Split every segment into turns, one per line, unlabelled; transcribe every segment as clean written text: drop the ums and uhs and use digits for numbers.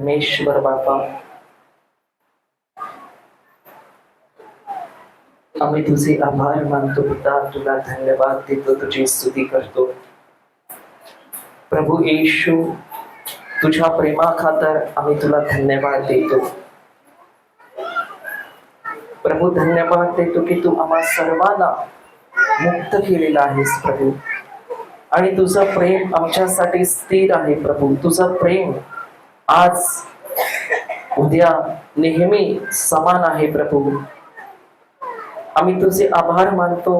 परमेश्वर बापा, आम्ही तुझे आभार मानतो पिता, तुला धन्यवाद देतो, तुझी स्तुती करतो प्रभू येशू। तुझ्या प्रेमा खातर आम्ही तुला धन्यवाद देतो प्रभू। धन्यवाद देतो की तू आम्हा सर्वांना मुक्त केलेला आहेस प्रभू, आणि तुझं प्रेम आमच्यासाठी स्थिर आहे प्रभू। तुझं प्रेम आज उद्या नेहमी समान आहे प्रभू। आम्ही तुझे आभार मानतो,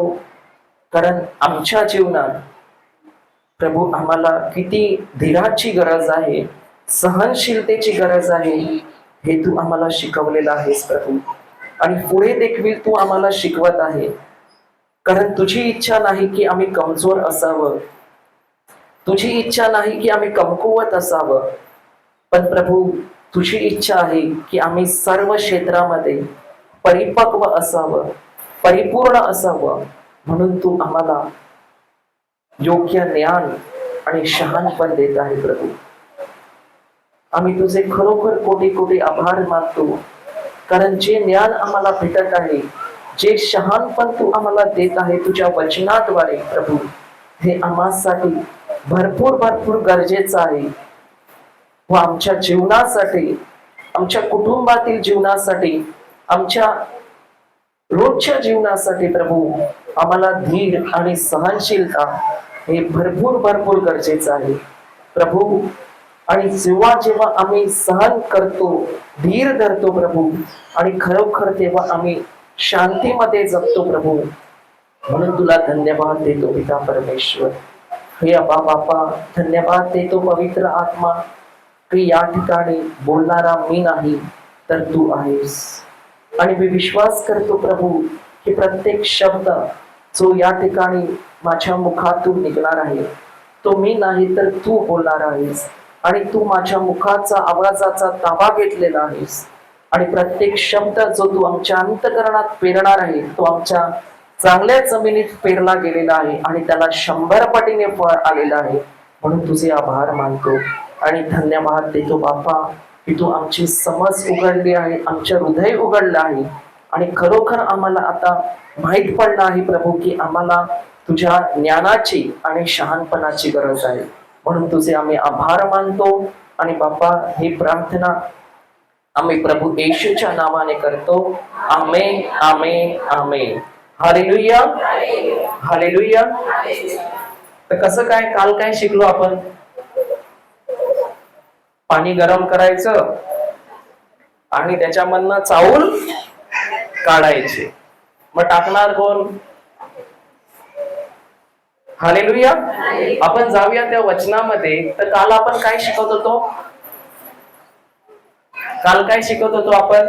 कारण आमच्या जीवनात प्रभू आम्हाला किती धीराची गरज आहे, सहनशीलतेची गरज आहे, हे तू आम्हाला शिकवलेलं आहेस प्रभू, आणि पुढे देखील तू आम्हाला शिकवत आहे। कारण तुझी इच्छा नाही की आम्ही कमजोर असावं, तुझी इच्छा नाही की आम्ही कमकुवत असावं, पण प्रभू तुझी इच्छा आहे की आम्ही सर्व क्षेत्रामध्ये परिपक्व असावं, परिपूर्ण असावं। म्हणून तू आम्हाला योग्य ज्ञान आणि शहाणपण देत आहे प्रभू। आम्ही तुझे खरोखर कोटी कोटी आभार मानतो, कारण जे ज्ञान आम्हाला भेटत आहे, जे शहाणपण तू आम्हाला देत आहे तुझ्या वचनाद्वारे प्रभू, हे आम्हासाठी भरपूर भरपूर गरजेचं आहे व आमच्या जीवनासाठी, आमच्या कुटुंबातील जीवनासाठी, आमच्या रोजच्या जीवनासाठी प्रभू आम्हाला धीर आणि सहनशीलता हे भरपूर भरपूर गरजेचं आहे प्रभू। आणि जेव्हा जेव्हा आम्ही सहन करतो, धीर धरतो प्रभू, आणि खरोखर तेव्हा आम्ही शांतीमध्ये जगतो प्रभू। म्हणून तुला धन्यवाद देतो पिता परमेश्वर। हे अबा बापा, धन्यवाद देतो पवित्र आत्मा की या ठिकाणी बोलणारा मी नाही तर तू आहेस, आणि मी विश्वास करतो प्रभू की प्रत्येक शब्द जो या ठिकाणी माझ्या मुखातून निघणार आहे तो मी नाही तर तू बोलणार आहेस, आणि तू माझ्या मुखाचा आवाजाचा ताबा घेतलेला आहेस, आणि प्रत्येक शब्द जो तू आमच्या अंतःकरणात पेरणार आहे तो आमच्या चांगल्या जमिनीत पेरला गेलेला आहे, आणि त्याला 100 पटीने फळ आलेलं आहे। म्हणून तुझे आभार मानतो आणि धन्यवाद देतो बापा की तू आमची समज उघडली आहे, आमचे हृदय उघडलं आहे, आणि खरोखर आम्हाला आता माहित पडलं आहे प्रभू की आम्हाला तुझ्या ज्ञानाची आणि शहाणपणाची गरज आहे। म्हणून तुझे आम्ही आभार मानतो, आणि बापा ही प्रार्थना आम्ही प्रभू येशूच्या नावाने करतो। Amen, amen, amen. Hallelujah, hallelujah. तर कसं काय, काल काय शिकलो आपण? पाणी गरम करायचं आणि त्याच्यामधनं चावूल काढायचे, मग टाकणार कोण? हालेलुया। आपण जाऊया त्या वचनामध्ये। तर काल आपण काय शिकवत होतो? काल काय शिकवत होतो आपण?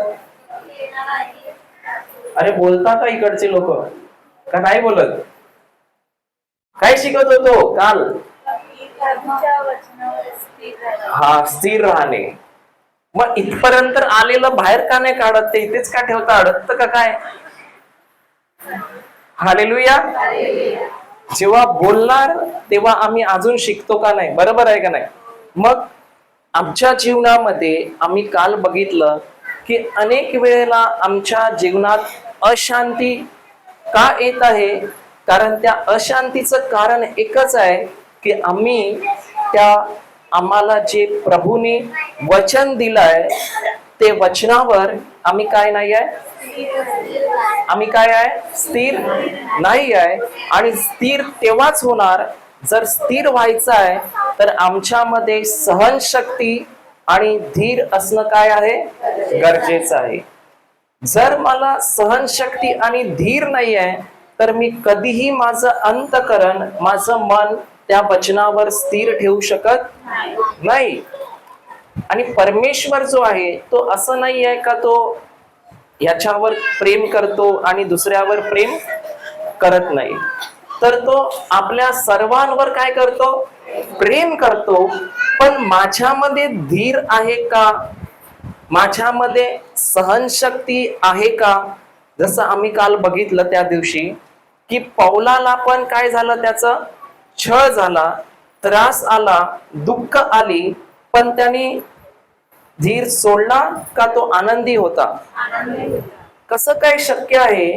अरे बोलता का इकडचे लोक, का नाही बोलत? काय शिकत होतो काल? हा, स्थिर राहणे। मग इथपर्यंत आलेलं बाहेर का नाही काढत? ते इथेच का ठेवता? अडत का काय? हालेलुया। जेव्हा बोलणार तेव्हा आम्ही अजून शिकतो का नाही? बरोबर आहे का नाही? मग आमच्या जीवनामध्ये आम्ही काल बघितलं की अनेक वेळेला आमच्या जीवनात अशांती का येत आहे? कारण त्या अशांतीचं कारण एकच आहे की आम्हाला जे प्रभूने वचन दिलंय ते वचनावर आम्ही काय नाही आहे? आम्ही काय आहे? स्थिर नाही आहे। आणि स्थिर तेव्हाच होणार जर स्थिर व्हायचं आहे तर आमच्यामध्ये सहनशक्ती आणि धीर असणं काय आहे? गरजेचं आहे। जर मला सहनशक्ती आणि धीर नाही आहे तर मी कधीही माझं अंतःकरण, माझं मन त्या वचनावर स्थिर ठेवू शकत नाही। आणि परमेश्वर जो आहे तो असं नाही आहे का तो याच्यावर प्रेम करतो आणि दुसऱ्यावर प्रेम करत नाही, तर तो आपल्या सर्वांवर काय करतो? प्रेम करतो। पण माझ्यामध्ये धीर आहे का? माझ्यामध्ये सहनशक्ती आहे का? जसं आम्ही काल बघितलं त्या दिवशी की पौलाला पण काय झालं? त्याचं छळ झाला, त्रास आला, दुःख आली, पण त्यांनी धीर सोडला का तो आनंदी होता? कसं काय शक्य आहे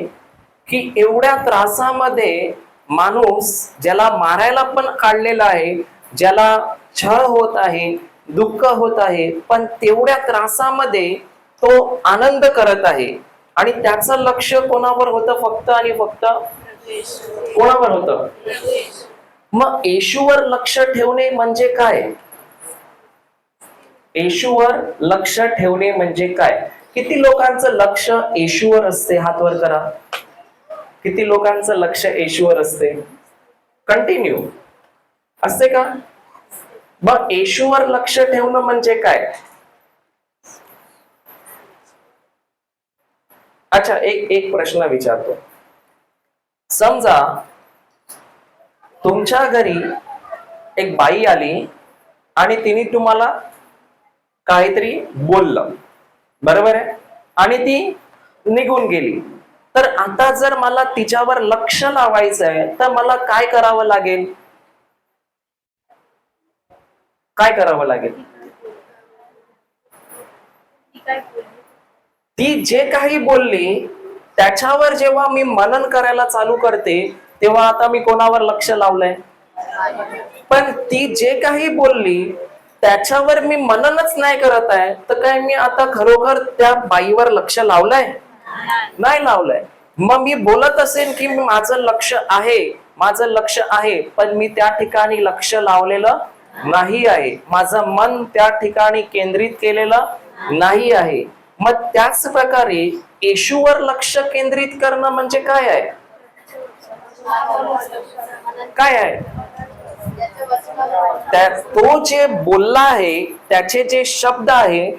की एवढ्या त्रासामध्ये माणूस, ज्याला मारायला पण काढलेला आहे, ज्याला छळ होत आहे, दुःख होत आहे, पण तेवढ्या त्रासामध्ये तो आनंद करत आहे, आणि त्याचं लक्ष कोणावर होतं? फक्त आणि फक्त कोणावर होतं? मग येशूवर लक्ष ठेवणे म्हणजे काय? येशूवर लक्ष ठेवणे म्हणजे काय? किती लोकांचं लक्ष येशूवर असते? हात वर करा. किती लोकांचं लक्ष येशूवर असते? कंटिन्यू असते का? मग येशूवर लक्ष ठेवणं म्हणजे काय? अच्छा, एक प्रश्न विचारतो. समजा तुमच्या घरी एक बाई आली आणि तिने तुम्हाला काहीतरी बोललं, बरोबर आहे, आणि ती निघून गेली. तर आता जर मला तिच्यावर लक्ष लावायचं आहे तर मला काय करावं लागेल? काय करावं लागेल? ती जे काही बोलली त्याच्यावर जेव्हा मी मनन करायला चालू करते तेव्हा आता मी कोणावर लक्ष लावलंय? पण ती जे काही बोलली त्याच्यावर मी मननच नाही करत आहे, तर काय मी आता खरोखर त्या बाईवर लक्ष लावलंय? नाही लावलंय. मग मी बोलत असेल की माझं लक्ष आहे, माझं लक्ष आहे, पण मी त्या ठिकाणी लक्ष लावलेलं नाही आहे, माझं मन त्या ठिकाणी केंद्रित केलेलं नाही आहे. मग त्याच प्रकारे येशूवर लक्ष केंद्रित करणं म्हणजे काय आहे? काय आहे? तो जे बोलला आहे, त्याचे जे शब्द आहे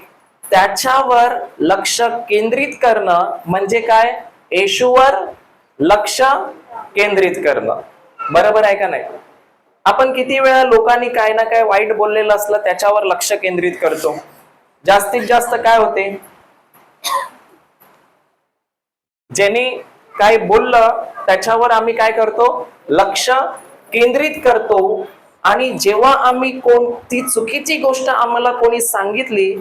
त्याच्यावर लक्ष केंद्रित करणं म्हणजे काय? येशूवर लक्ष केंद्रित करणं. बरोबर आहे का नाही? आपण किती वेळा लोकांनी काय ना काय वाईट बोललेलं असलं त्याच्यावर लक्ष केंद्रित करतो. जास्तीत जास्त काय होते? ज्यांनी काय बोललं त्याच्यावर आम्ही काय करतो? लक्ष केंद्रित करतो. आणि जेव्हा आम्ही कोणती चुकीची गोष्ट आम्हाला कोणी सांगितली,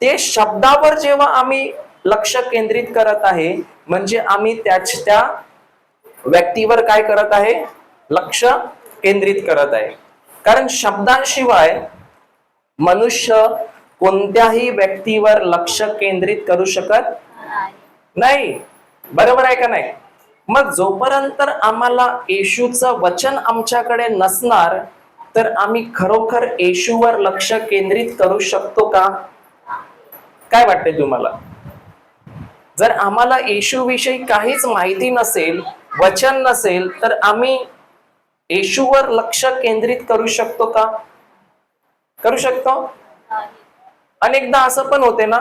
ते शब्दावर जेव्हा आम्ही लक्ष केंद्रित करत आहे म्हणजे आम्ही त्या व्यक्तीवर काय करत आहे? लक्ष केंद्रित करत आहे. कारण शब्दांशिवाय मनुष्य कोणत्याही व्यक्तीवर लक्ष केंद्रित करू शकत नाही. बरोबर आहे का नाही? मग जोपर्यंत आम्हाला येशूचं वचन आमच्याकडे नसणार तर आम्ही खरोखर येशूवर लक्ष केंद्रित करू शकतो का? काय वाटते तुम्हाला? जर आम्हाला येशूविषयी काहीच माहिती नसेल, वचन नसेल, तर आम्ही येशूवर लक्ष केंद्रित करू शकतो का? करू शकतो? अनेकदा असं पण होते ना,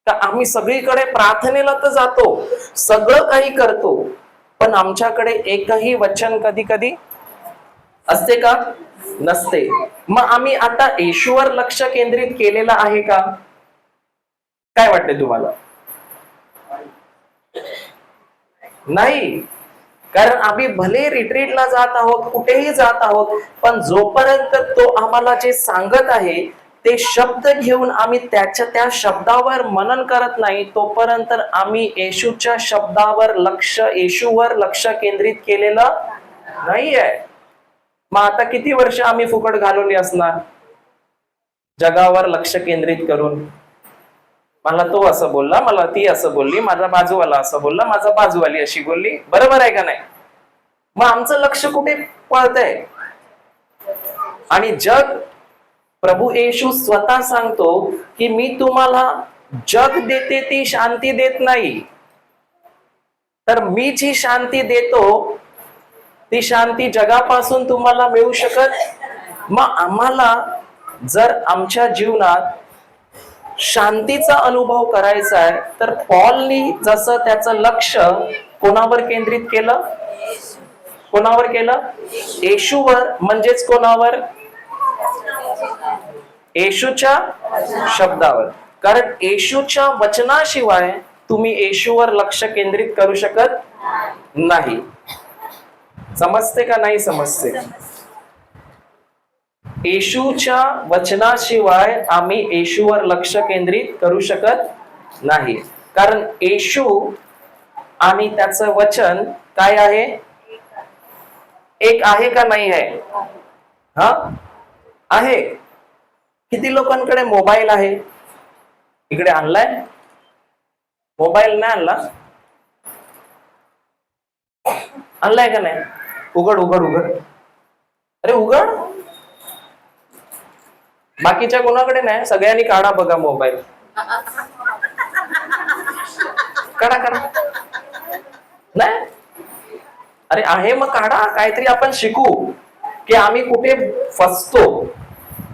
तर आम्ही सगळीकडे प्रार्थनेला तर जातो, सगळं काही करतो, पण आमच्याकडे एकही वचन कधी कधी असते का? नसते. मग आम्ही आता येशूवर लक्ष केंद्रित केलेलं आहे का? काय वाटते तुम्हाला? नाही. कारण आम्ही भले रिट्रीटला जात आहोत, कुठेही जात आहोत, पण जोपर्यंत तो आम्हाला जे सांगत आहे ते शब्द घेऊन आम्ही त्या शब्दावर मनन करत नाही तोपर्यंत आम्ही येशूच्या शब्दावर लक्ष, येशूवर लक्ष केंद्रित केलेलं नाही आहे. मग आता किती वर्ष आम्ही फुकट घालवली असणार जगावर लक्ष केंद्रित करून? मला तो असं बोलला, मला ती असं बोलली, माझा बाजूवाला असं बोलला, माझा बाजूवाली अशी बोलली. बरोबर आहे का नाही? मग आमचं लक्ष कुठे पळतंय? आणि प्रभू येशू स्वतः सांगतो की मी तुम्हाला जग देते ती शांती देत नाही, तर मी जी शांती देतो ती शांती जगापासून तुम्हाला मिळू शकत. मग आम्हाला जर आमच्या जीवनात शांतीचा अनुभव करायचा आहे तर पॉलनी जसं त्याचं लक्ष कोणावर केंद्रित केलं? कोणावर केलं? येशूवर. म्हणजेच कोणावर? येशूच्या शब्दावर. कारण येशूच्या वचनाशिवाय तुम्ही येशूवर लक्ष केंद्रित करू शकत नाही. समजते का नाही समजते? येशूच्या वचनाशिवाय आम्ही येशूवर लक्ष केंद्रित करू शकत नाही, कारण येशू आणि त्याचं वचन काय आहे? एक आहे का नाही आहे? हा आहे. किती लोकांकडे मोबाईल आहे? इकडे आणलाय मोबाईल? नाही आणला? आणलाय का नाही? उघड उघड उघड, अरे उघड. बाकीच्या कोणाकडे नाही? सगळ्यांनी काढा बघा मोबाईल. काढा काढा. नाही? अरे आहे मग काढा. काहीतरी आपण शिकू की आम्ही कुठे फसतो.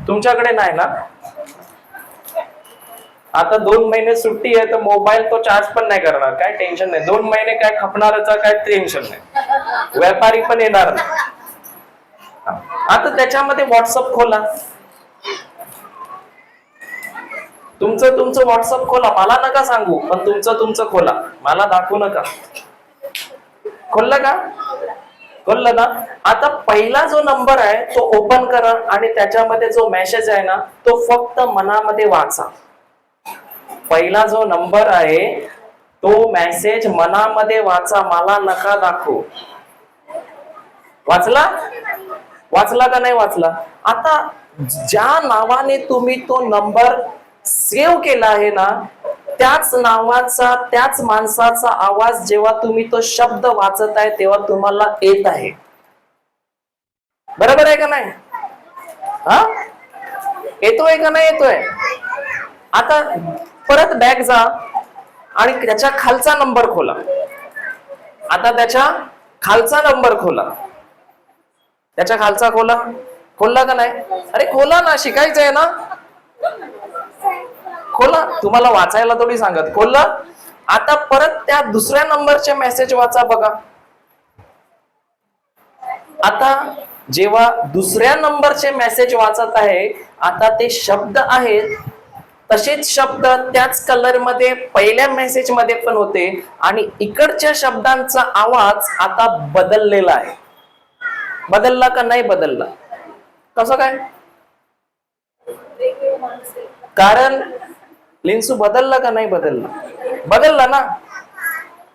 तुमच्याकडे नाही ना? आता 2 महिने सुट्टी आहे तर मोबाईल तो चार्ज पण नाही करणार, काय टेन्शन नाही. 2 महिने काय खपणारच, काय टेन्शन नाही. व्यापारी पण येणार नाही. आता त्याच्यामध्ये व्हॉट्सअप खोला, तुमचं व्हॉट्सअप खोला. मला नका सांगू, पण तुमचं खोला, मला दाखवू नका. खोललं का? खोललं ना? आता पहिला जो नंबर आहे तो ओपन करा आणि त्याच्यामध्ये जो मेसेज आहे ना तो फक्त मनामध्ये वाचा. पहिला जो नंबर आहे तो मेसेज मनामध्ये वाचा, मला नका दाखवू. वाचला? वाचला का नाही वाचला? आता ज्या नावाने तुम्ही तो नंबर सेव्ह केला आहे ना, त्याच नावाचा, त्याच माणसाचा आवाज जेव्हा तुम्ही तो शब्द वाचत आहे तेव्हा तुम्हाला येत आहे. बरोबर आहे का नाही? हा, येतोय का नाही येतोय? आता परत बॅक जा आणि त्याच्या खालचा नंबर खोला. आता त्याच्या खालचा नंबर खोला. त्याच्या खालचा खोला. खोलला का नाही? अरे खोला ना, शिकायचं आहे ना. खोला, तुम्हाला वाचायला थोडी सांगत. खोललं? आता परत त्या दुसऱ्या नंबरचे मेसेज वाचा बघा. आता जेव्हा दुसऱ्या नंबरचे मेसेज वाचत आहे, आता ते शब्द आहेत तसेच शब्द त्याच कलर मध्ये पहिल्या मेसेज मध्ये पण होते आणि इकडच्या शब्दांचा आवाज आता बदललेला आहे. बदलला का नाही बदलला? कसं काय? कारण लिंसू बदलला का नाही बदलला? बदलला ना.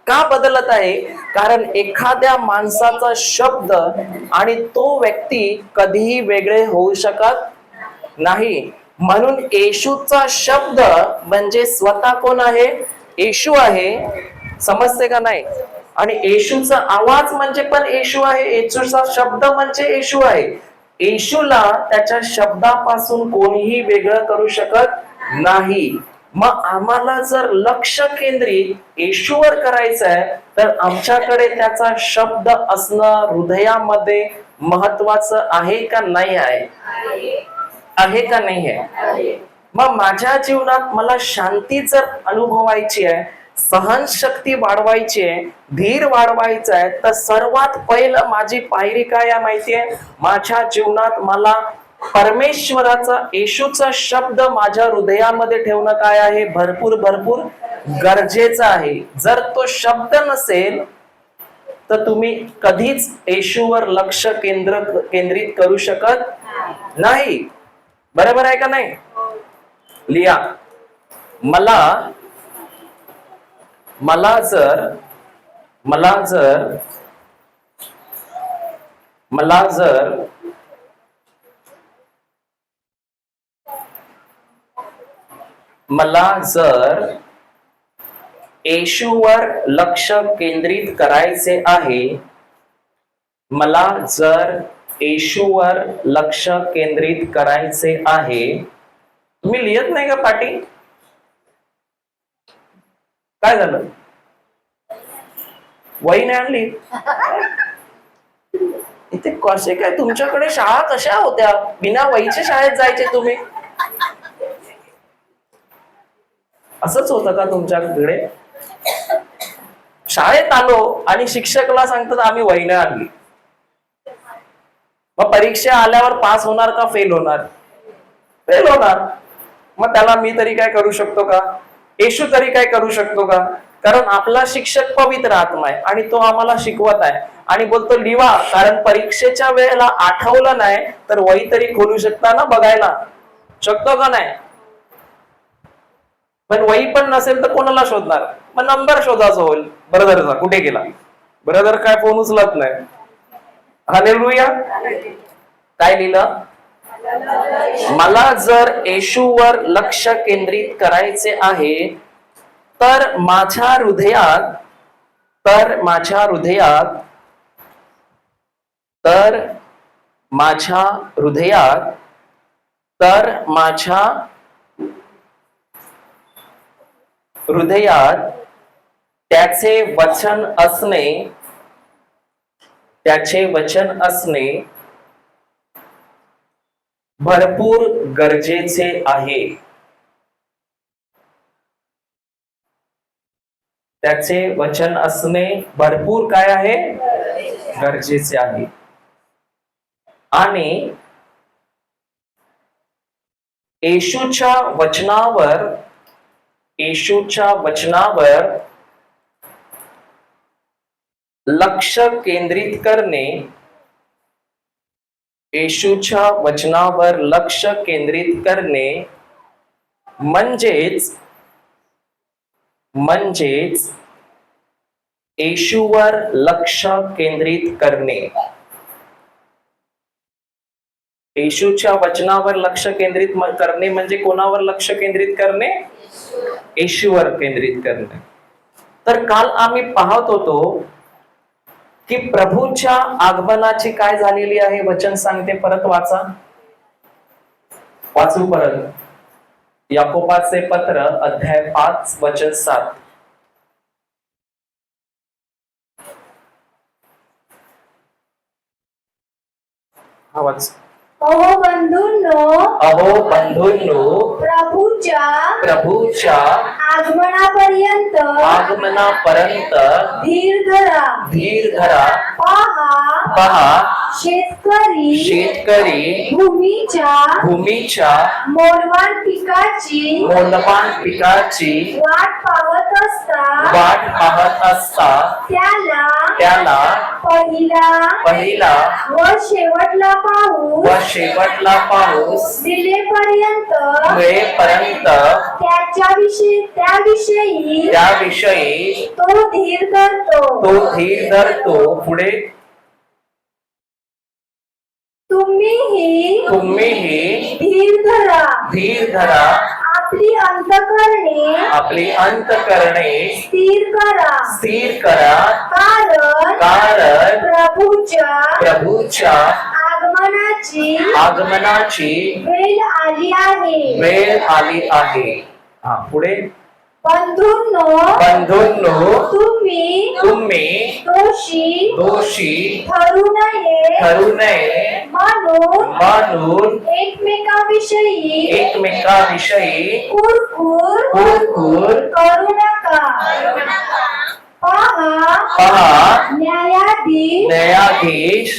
का बदलत आहे? कारण एखाद्या माणसाचा शब्द आणि तो व्यक्ती कधीही वेगळे होऊ शकत नाही. म्हणून येशूचा शब्द म्हणजे स्वतः कोण आहे? येशू आहे. समजते का नाही? आणि येशूचा आवाज म्हणजे पण येशू आहे. येशूचा शब्द म्हणजे येशू आहे. येशूला त्याच्या शब्दापासून कोणीही वेगळं करू शकत नाही. मग आम्हाला जर लक्ष केंद्रित येशूवर करायचं आहे तर आमच्याकडे त्याचा शब्द असणं हृदयामध्ये महत्वाचं आहे का नाही आहे? आहे का नाही आहे? मग माझ्या जीवनात मला शांती जर अनुभवायची आहे, सहनशक्ती वाढवायची आहे, धीर वाढवायचा आहे, तर सर्वात पहिलं माझी पायरी काय आहे माहितीये? माझ्या जीवनात मला परमेश्वराचा, येशूचा शब्द माझ्या हृदयामध्ये ठेवणं काय आहे? भरपूर भरपूर गरजेचं आहे. जर तो शब्द नसेल तर तुम्ही कधीच येशूवर लक्ष केंद्रित करू शकत नाही. बरोबर आहे का नाही? लिया, मला जर येशूवर लक्ष केंद्रित करायचे आहे, मला जर येशूवर लक्ष केंद्रित करायचे आहे. तुम्ही लिहत नाही का पाटी? काय झालं? वही नाही आणली? इथे कसे काय तुमच्याकडे शाळा कशा होत्या? बिना वहीच्या शाळेत जायचे तुम्ही? असंच होतं का तुमच्याकडे? शाळेत आलो आणि शिक्षकला सांगतात आम्ही वही नाही आणली. मग परीक्षा आल्यावर पास होणार का फेल होणार? फेल होणार. मग त्याला मी तरी काय करू शकतो का? येशू तरी काय करू शकतो का? कारण आपला शिक्षक पवित्र आत्मा आहे आणि तो आम्हाला शिकवत आहे आणि बोलतो लिवा, कारण परीक्षेच्या वेळेला आठवलं नाही तर वही तरी खोलू शकता ना बघायला, शकतो का नाही? पण वही पण नसेल तर कोणाला शोधणार? मग नंबर शोधायचा होईल ब्रदरचा, कुठे गेला ब्रदर, काय फोन उचलत नाही. हालेलुया. काय लिहिलं? मला जर येशूवर लक्ष केंद्रित करायचे आहे तर माझ्या हृदयात तर माझ्या हृदयात तर माझ्या हृदयात तर माझ्या हृदयात त्याचे वचन असणे भरपूर गरजेचे आहे. त्याचे वचन असणे भरपूर काय आहे? गरजेचे आहे. आणि येशूच्या वचनावर लक्ष केंद्रित करणे, येशूच्या वचनावर लक्ष केंद्रित करणे म्हणजेच येशूवर लक्ष केंद्रित करणे. येशूच्या वचनावर लक्ष केंद्रित करणे म्हणजे कोणावर लक्ष केंद्रित करणे? येशूवर केंद्रित करणे. तर काल आम्ही पाहत होतो की प्रभूच्या आगमनाची काय झालेली आहे वचन सांगते. परत वाचू परत. याकोबाचे पत्र अध्याय 5 वचन 7. हा वाच.
अहो बंधूंनो, प्रभूच्या आगमनापर्यंत धीर धरा. पहा शेतकरी भूमीच्या मोलवान पिकाची वाट पाहत असता त्याला पहिला व शेवटला पाऊस मिळेपर्यंत त्याविषयी तो धीर धरतो. पुढे तुम्हीही धीर धरा. आपली अंतःकरणे स्थिर करा. कारण प्रभूच्या आगमनाची वेळ आली आहे. हा पुढे. बंधूंनो, तुम्ही दोषी ठरू नये म्हणून एकमेकाविषयी कुरकुर करू नका. पहा न्यायाधीश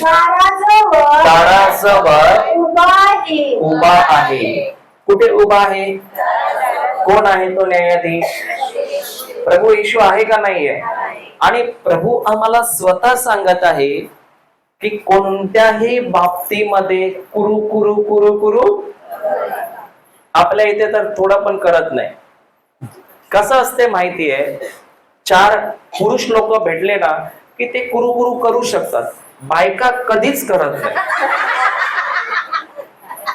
दाराजवळ उभा आहे.
कुठे उभा आहे? कोण आहे तो न्यायाधीश? प्रभू येशू आहे का नाहीये? आणि प्रभू आम्हाला स्वतः सांगत आहे की कोणत्याही बाबतीमध्ये कुरू कुरू कुरू कुरू आपल्या इथे तर थोडं पण करत नाही. कसं असते माहितीये, 4 पुरुष लोक भेटले ना की ते कुरू कुरू करू शकतात, बायका कधीच करत नाही.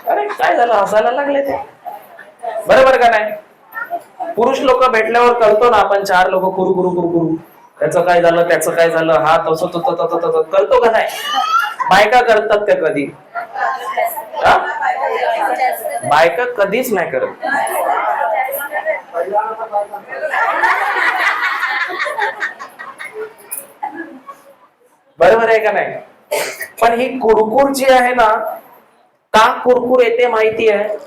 अरे काय झालं, हसायला लागले ते? बरोबर का नाही? पुरुष लोक भेटल्यावर करतो ना आपण, 4 लोक कुरू कुरू कुरू कुरू, त्याचं काय झालं, त्याचं काय झालं, हा तसं करतो का नाही? बायका करतात का कधी? बायका कधीच नाही करत. बरोबर आहे का नाही? पण ही कुरकुर जी आहे ना, का कुरकुर येते माहिती आहे?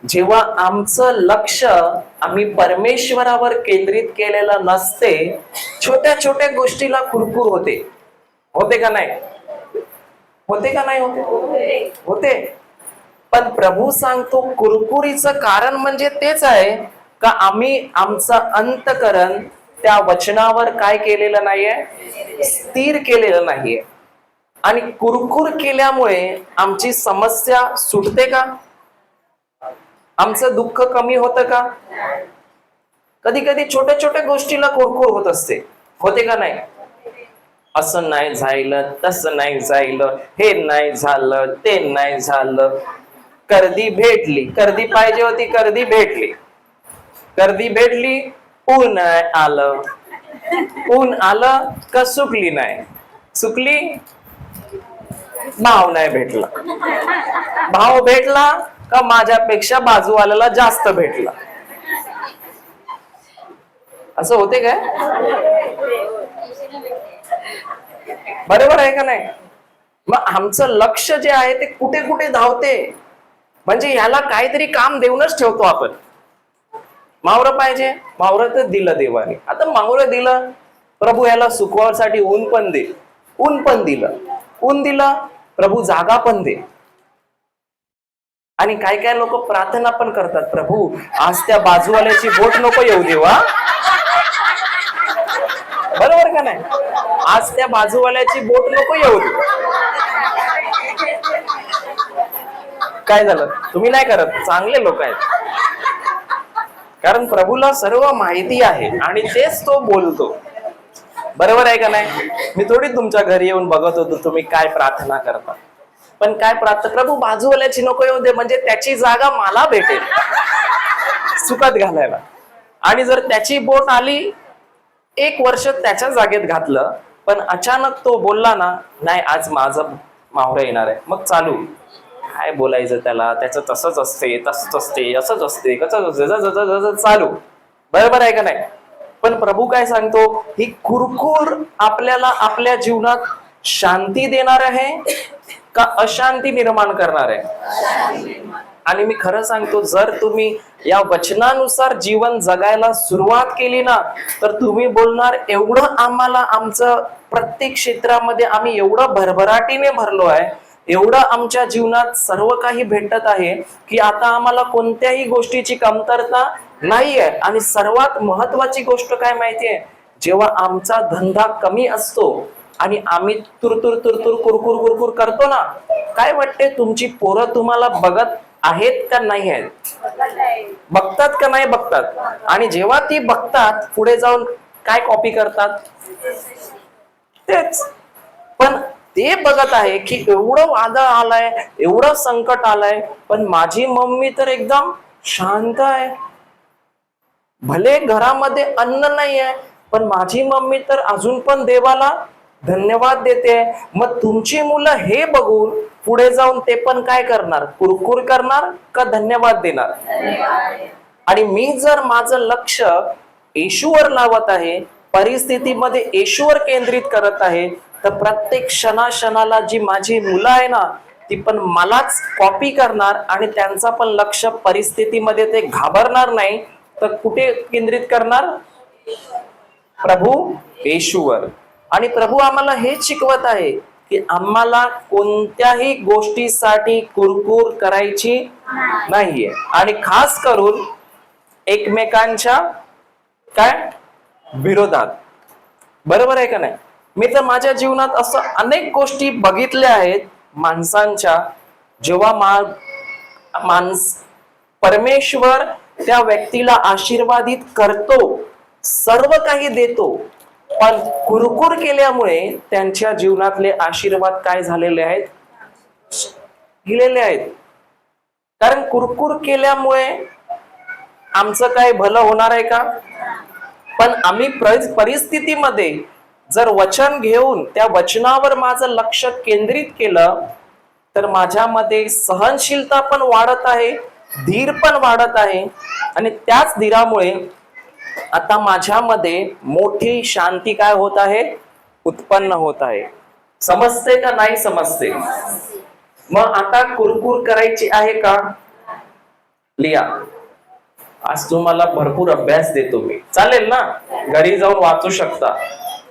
जेव्हा आमचं लक्ष आम्ही परमेश्वरावर केंद्रित केलेलं नसते, छोट्या छोट्या गोष्टीला कुरकुर होते का नाही? होते का नाही होते? पण प्रभू सांगतो कुरकुरीचं कारण म्हणजे तेच आहे का आम्ही आमचं अंतःकरण त्या वचनावर काय केलेलं नाहीये, स्थिर केलेलं नाहीये. आणि कुरकुर केल्यामुळे आमची समस्या सुटते का? आमचं दुःख कमी होतं का? कधी कधी छोट्या छोट्या गोष्टीला कुरकुर होत असते, होते का नाही? असं नाही झालं, तसं नाही झालं, हे नाही झालं, ते नाही झालं. कर्दी भेटली, कर्दी पाहिजे होती, कर्दी भेटली, कर्दी भेटली, ऊन आलं, ऊन आलं का सुकली नाही, सुकली भाव नाही भेटला, भाव भेटला का माझ्यापेक्षा बाजूवाल्याला जास्त भेटला. असं होते काय? बरोबर आहे का नाही? मग आमचं लक्ष जे आहे ते कुठे कुठे धावते, म्हणजे ह्याला काहीतरी काम देऊनच ठेवतो आपण. मावरं पाहिजे, मावरं तर दिलं देवाने. आता मावरं दिलं, प्रभू याला सुकवासाठी ऊन पण दे, ऊन पण दिलं, ऊन दिलं, प्रभू जागा पण दे. आणि काय काय लोक प्रार्थना पण करतात, प्रभू आज त्या बाजूवाल्याची बोट नको येऊ देवा. बरोबर का नाही? आज त्या बाजूवाल्याची बोट नको येऊ दे. काय झालं? तुम्ही नाही करत, चांगले लोक आहेत. कारण प्रभूला सर्व माहिती आहे आणि तेच तो बोलतो. बरोबर आहे का नाही? मी थोडी तुमच्या घरी येऊन बघत होतो तुम्ही काय प्रार्थना करता, पण काय प्रार्थना, प्रभू बाजूवाल्याची नको येऊ दे, म्हणजे त्याची जागा मला भेटेल सुखात घालायला. आणि जर त्याची बोट आली, 1 वर्ष त्याच्या जागेत घातलं, पण अचानक तो बोलला ना, नाही आज माझं मावरं येणार आहे, मग चालू काय बोलायचं त्याला, त्याचं तसंच असते, तसंच असते, असंच असते, कसंच असते, चालू. बरोबर आहे का नाही? पण प्रभू काय सांगतो, ही कुरकुर आपल्याला आपल्या जीवनात शांती देणार आहे का अशांती निर्माण करणार आहे? आणि मी खरं सांगतो, जर तुम्ही या वचनानुसार जीवन जगायला सुरुवात केली ना, तर तुम्ही बोलणार, एवढं आम्हाला आमचं प्रत्येक क्षेत्रामध्ये आम्ही एवढं भरभराटीने भरलो आहे, एवढं आमच्या जीवनात सर्व काही भेटत आहे की आता आम्हाला कोणत्याही गोष्टीची कमतरता नाहीये. आणि सर्वात महत्वाची गोष्ट काय माहितीये, जेव्हा आमचा धंदा कमी असतो आणि आम्ही तुरतुर तुरतुर कुरकुर कुरकुर करतो ना, काय वाटते, तुमची पोरं तुम्हाला बघत आहेत का नाही आहेत? बघतात का नाही बघतात? आणि जेव्हा ती बघतात, पुढे जाऊन काय कॉपी करतात? तेच. पण ते बघत आहे की एवढं वादळ आलंय, एवढं संकट आलंय, पण माझी मम्मी तर एकदम शांत आहे. भले घरामध्ये अन्न नाही आहे, पण माझी मम्मी तर अजून पण देवाला धन्यवाद देते. मग तुमची मुलं हे बघून पुढे जाऊन ते पण काय करणार? कुरकुर करणार का धन्यवाद देणार? आणि मी जर माझं लक्ष येशूवर लावत आहे, परिस्थितीमध्ये येशूवर केंद्रित करत आहे, तर प्रत्येक क्षणाला जी माझी मुलं आहे ना, ती पण मलाच कॉपी करणार आणि त्यांचा पण लक्ष परिस्थितीमध्ये ते घाबरणार नाही, तर कुठे केंद्रित करणार? प्रभू येशूवर. आणि प्रभू आम्हाला हेच शिकवत आहे की आम्हाला कोणत्याही गोष्टीसाठी कुरकुर करायची नाहीये, आणि खास करून एकमेकांच्या काय विरोधात. बरोबर आहे का नाही? मी तर माझ्या जीवनात असं अनेक गोष्टी बघितल्या आहेत माणसांच्या, जेव्हा परमेश्वर त्या व्यक्तीला आशीर्वादित करतो, सर्व काही देतो, पण कुरकुर केल्यामुळे त्यांच्या जीवनातले आशीर्वाद काय झालेले आहेत? गेलेले आहेत. कारण कुरकुर केल्यामुळे आमचं काय भलं होणार आहे का? पण आम्ही परिस्थितीमध्ये जर वचन घेऊन त्या वचनावर माझं लक्ष केंद्रित केलं, तर माझ्यामध्ये सहनशीलता पण वाढत आहे, धीर पण वाढत आहे, आणि त्याच धीरामुळे आता माझ्यामध्ये मोठी शांती काय होत आहे? उत्पन्न होत आहे. समजते का नाही समजते? मग आता कुरकुर करायची आहे का? लिया. आज तुम्हाला भरपूर अभ्यास देतो मी, चालेल ना? घरी जाऊन वाचू शकता.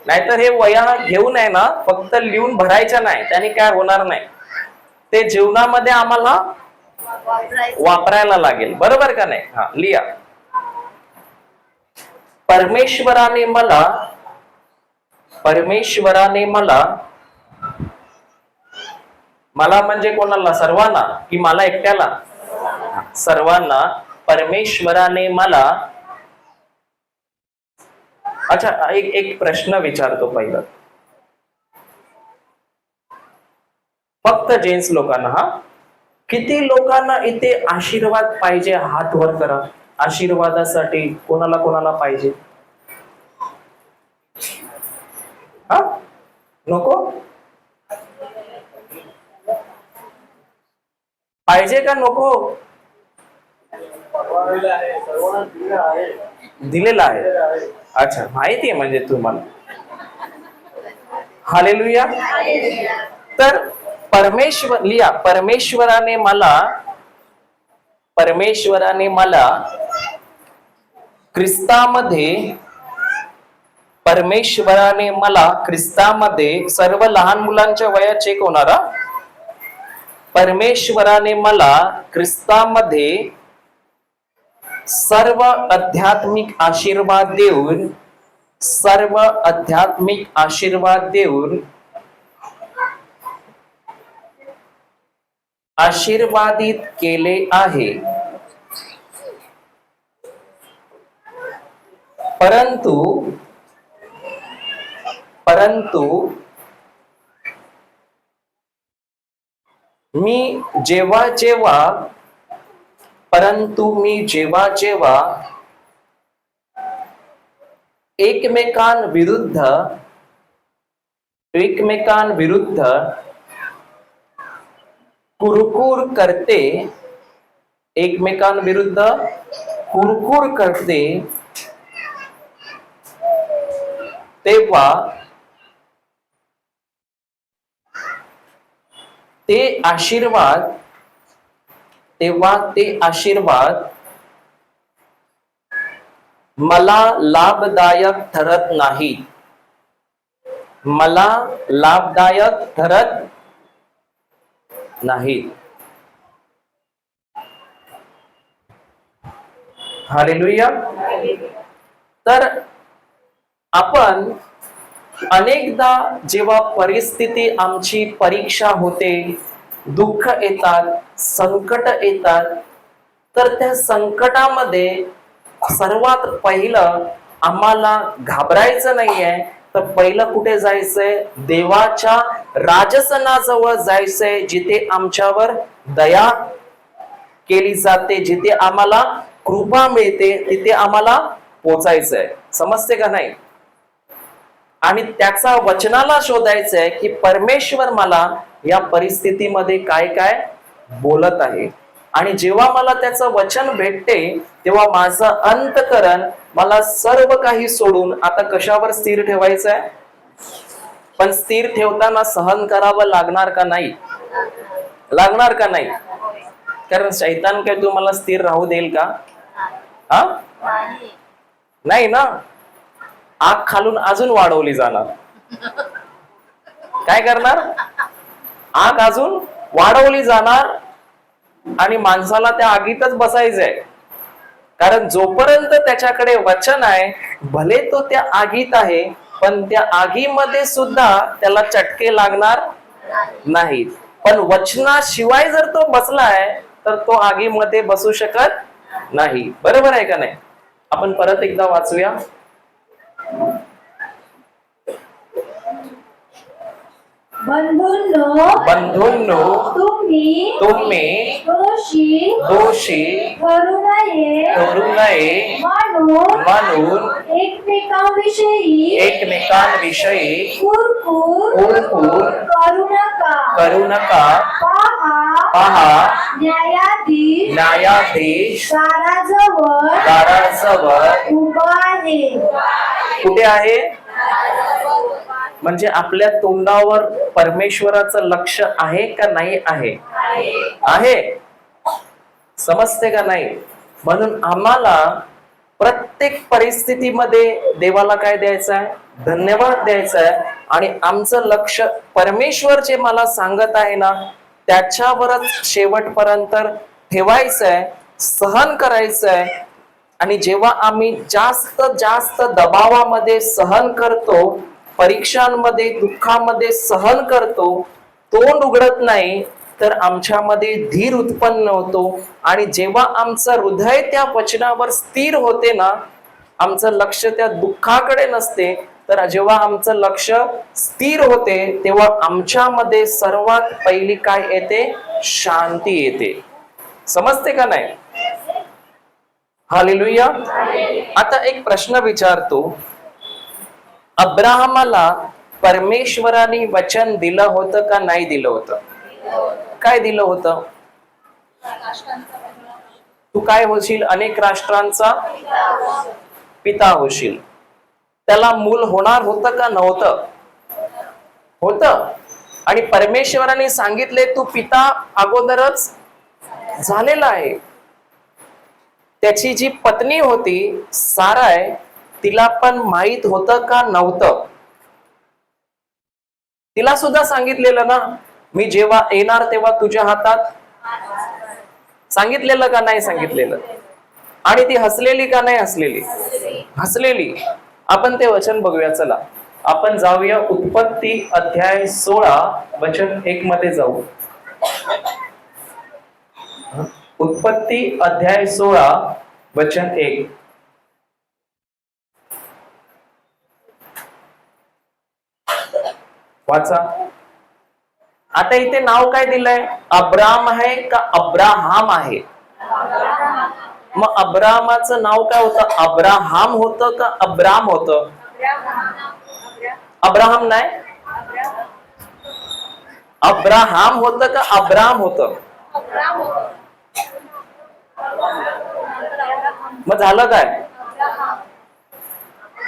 नाहीतर हे वया घेऊन आहे ना, फक्त लिहून भरायच्या नाही, त्याने काय होणार नाही. ते जीवनामध्ये आम्हाला वापरायला लागेल. बरोबर का नाही? हा, लिया. परमेश्वराने मला मला म्हणजे कोणाला? सर्वांना की मला एकट्याला? सर्वांना परमेश्वराने मला. अच्छा, एक प्रश्न विचारतो पहिला, फक्त जेंट्स लोकांना. हा, किती लोकांना इथे आशीर्वाद पाहिजे? हात वर करा. आशीर्वादासाठी कोणाला कोणाला पाहिजे? हा, नको पाहिजे का नको? दिलेला आहे. अच्छा, माहिती आहे म्हणजे तुम्हाला. हालेलुया. तर परमेश्वराने मला ख्रिस्तामध्ये सर्व लहान मुलांच्या वयात चेक होणारा. परमेश्वराने मला ख्रिस्तामध्ये सर्व आध्यात्मिक आशीर्वाद देऊन आशीर्वादित केले आहे. परंतु मी जेव्हा एकमेकांविरुद्ध कुरकुर करते, तेव्हा ते आशीर्वाद मला लाभदायक ठरत नाही. हालेलुया. तर आपण अनेकदा जेव्हा परिस्थिती आमची परीक्षा होते, दुःख येतात, संकट येतात, तर त्या संकटामध्ये सर्वात पहिलं आम्हाला घाबरायचं नाहीये. तर पहिलं कुठे जायचंय? देवाच्या राजसनाजवळ जायचंय, जिथे आमच्यावर दया केली जाते, जिथे आम्हाला कृपा मिळते, तिथे आम्हाला पोचायचंय. समजते का नाही? आणि त्याचा वचनाला शोधायचंय की परमेश्वर मला या परिस्थितीमध्ये काय काय बोलत आहे. आणि जेव्हा मला त्याचं वचन भेटते, तेव्हा माझं अंतःकरण मला सर्व काही सोडून आता कशावर स्थिर ठेवायचंय? पण स्थिर ठेवताना सहन करावं लागणार का नाही? लागणार का नाही? कारण शैतान काय तुम्हाला स्थिर राहू देईल का? हा, नाही ना. आग खालून अजून वाढवली जाणार. काय करणार? आग अजून वाढवली जाणार आणि माणसाला त्या आगीतच बसायचंय. कारण जोपर्यंत त्याच्याकडे वचन आहे, भले तो त्या आगीत आहे, पण त्या आगीमध्ये सुद्धा त्याला चटके लागणार नाहीत. पण वचनाशिवाय जर तो बसलाय तर तो आगीमध्ये बसू शकत नाही. बरोबर आहे का नाही? आपण परत एकदा वाचूया. बंधूंनो, तुम्ही दोषी ठरू नये म्हणून एकमेकांविषयी कुरकुर करू नका. पहा, न्यायाधीश दाराजवळ उभा आहे. कुठे आहे? म्हणजे आपल्या तोंडावर परमेश्वराचं लक्ष आहे का नाही आहे? आहे. समजते का नाही? म्हणून आम्हाला प्रत्येक परिस्थितीमध्ये देवाला काय द्यायचं आहे? धन्यवाद द्यायचा आहे. आणि आमचं लक्ष परमेश्वर जे मला सांगत आहे ना, त्याच्यावरच शेवटपर्यंत ठेवायचं आहे, सहन करायचं आहे. आणि जेव्हा आम्ही जास्त जास्त दबावामध्ये सहन करतो, परीक्षांमध्ये, दुःखामध्ये सहन करतो, तोंड उघडत नाही, तर आमच्यामध्ये धीर उत्पन्न होतो. आणि जेव्हा आमचं हृदय त्या वचनावर स्थिर होते ना, आमचं लक्ष त्या दुःखाकडे नसते, तर जेव्हा आमचं लक्ष स्थिर होते, तेव्हा आमच्यामध्ये सर्वात पहिली काय येते? शांती येते. समजते का नाही? हालेलुया. आता एक प्रश्न विचारतो, अब्राहमाला परमेश्वराने वचन दिलं होतं का नाही दिलं होतं? काय दिलं होतं? तू काय होशील? अनेक राष्ट्रांचा पिता होशील. त्याला मूल होणार होतं का नव्हतं? होतं. आणि परमेश्वराने सांगितले तू पिता अगोदरच झालेला आहे. त्याची जी पत्नी होती साराय, तिला पण माहित होतं का नव्हतं? तिला सुद्धा सांगितलेलं ना, मी जेव्हा येणार तेव्हा तुझ्या हातात. सांगितलेलं का नाही सांगितलेलं? आणि ती हसलेली का नाही हसलेली? हसलेली. आपण ते वचन बघूया. चला आपण जाऊया उत्पत्ती अध्याय 16 वचन 1 मध्ये जाऊ. उत्पत्ती अध्याय 16 वचन 1. वाचा. आता इथे नाव काय दिलंय? अब्राम आहे का अब्राहाम आहे? मग अब्रामाचं नाव काय होतं? अब्राहाम होतं का अब्राम होतं? अब्राहाम नाही, अब्राहाम होतं का अब्राम होतं? मग झालं काय?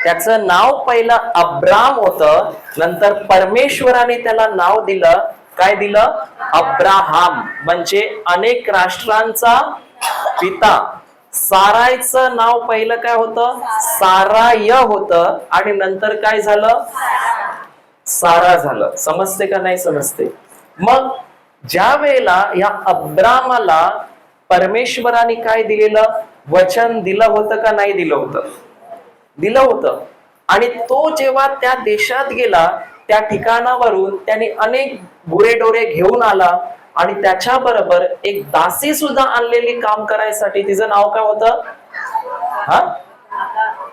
त्याचं नाव पहिलं अब्राम होतं, नंतर परमेश्वराने त्याला नाव दिलं. काय दिलं? अब्राहाम, म्हणजे अनेक राष्ट्रांचा पिता. सारायचं नाव पहिलं काय होतं? साराय होतं. आणि नंतर काय झालं? सारा झालं. समजते का नाही समजते? मग ज्या वेळेला या अब्रामाला परमेश्वराने काय दिलेलं? वचन दिलं होतं का नाही दिलं होतं? दिलं होतं. आणि तो जेव्हा त्या देशात गेला, त्या ठिकाणावरून त्याने अनेक गुरेढोरे घेऊन आला. आणि त्याच्या बरोबर एक दासी सुद्धा आणलेली काम करायसाठी. तिचं नाव काय होतं?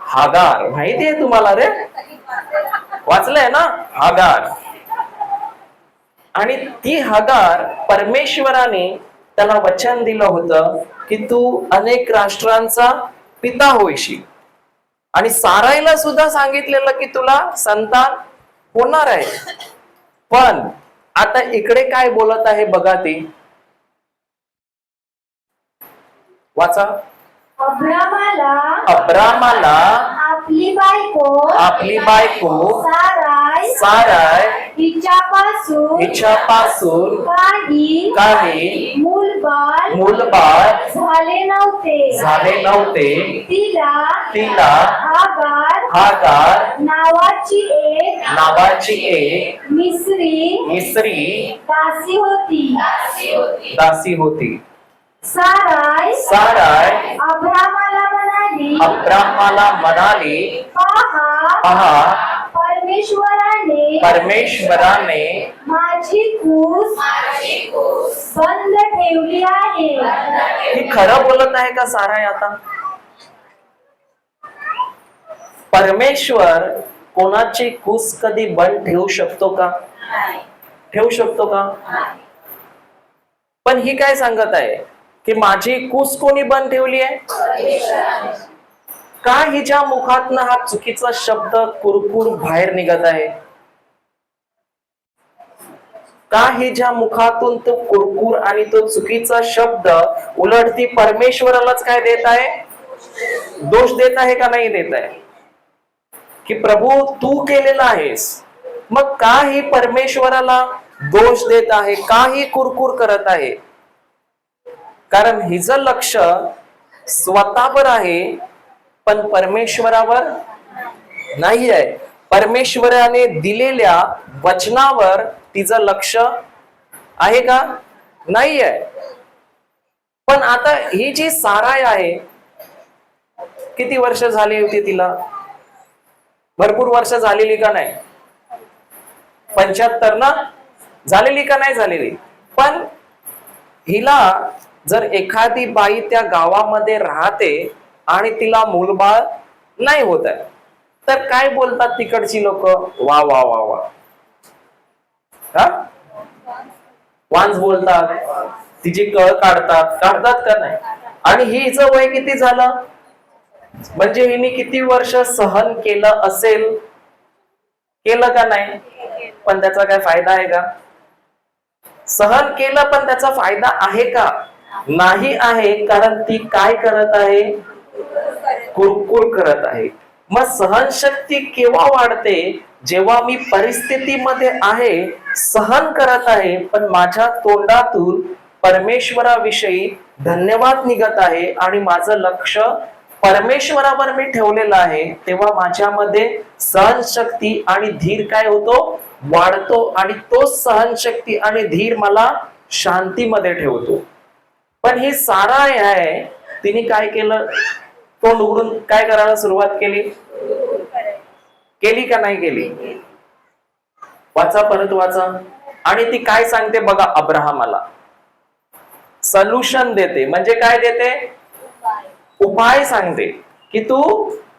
हागार. माहिती आहे तुम्हाला रे? वाचलंय ना? हागार. आणि ती हागार, परमेश्वराने त्याला वचन दिलं होतं की तू अनेक राष्ट्रांचा पिता होईशील. आणि सारायला सुद्धा सांगितलेलं की तुला संतान होणार आहे. पण आता इकडे काय बोलत आहे बघा ती. वाचा. अब्रामाला
आपली बायको
साराय
हिच्यापासून काही
मूलबाळ
झाले नव्हते.
तिला हागार नावाची एक मिस्री दासी होती. साराय अब्रामाला म्हणाली, पहा परमेश्वराने
माझी कूस बंद ठेवली आहे.
ही खरं बोलत आहे का साराय? आता परमेश्वर कोणाची कूस कधी बंद ठेवू शकतो का? ठेवू शकतो का? पण ही काय सांगत आहे की माझी कूस कोणी बंद ठेवली आहे? का हिच्या मुखातनं हा चुकीचा शब्द कुरकुर बाहेर निघत आहे? का हिच्या मुखातून तो कुरकुर आणि तो चुकीचा शब्द उलट ती परमेश्वरालाच काय देत आहे? दोष देत आहे का नाही देत आहे? की प्रभू तू केलेला आहेस. मग का ही परमेश्वराला दोष देत आहे? का ही कुरकुर करत आहे? कारण हिचं लक्ष स्वतःवर आहे, पण परमेश्वरावर नाही आहे. परमेश्वराने दिलेल्या वचनावर तिचं लक्ष आहे का? नाही आहे. पण आता ही जी साराय आहे, किती वर्ष झाली होती तिला? भरपूर वर्ष झालेली का नाही? 75 ना? झालेली का नाही झालेली? पण हिला जर एखादी बाई त्या गावामध्ये राहते आणि तिला मूलबाळ नाही होत आहे, तर काय बोलतात तिकडची लोक? वा वा वा वा, हा, वांज बोलतात, तिची कळ काढतात का नाही? आणि हिचं वय किती झालं? म्हणजे हिने किती वर्ष सहन केलं असेल? केलं का नाही? पण त्याचा काय फायदा आहे का? सहन केलं पण त्याचा फायदा आहे का? नाही आहे. कारण ती काय करत आहे? कुरकुर करत आहे. मग सहनशक्ती केव्हा वाढते? जेव्हा मी परिस्थितीमध्ये आहे, सहन करत आहे, पण माझ्या तोंडातून परमेश्वराविषयी धन्यवाद निघत आहे आणि माझं लक्ष परमेश्वरावर मी ठेवलेलं आहे, तेव्हा माझ्यामध्ये सहनशक्ती आणि धीर काय होतो? वाढतो. आणि तो सहनशक्ती आणि धीर मला शांतीमध्ये ठेवतो. पण ही सारा आहे, तिने काय केलं? तोंड उघडून काय करायला सुरुवात केली? केली का नाही केली? वाचा, परत वाचा. आणि ती काय सांगते बघा अब्राहमाला? सोल्युशन देते. म्हणजे काय देते? उपाय सांगते की तू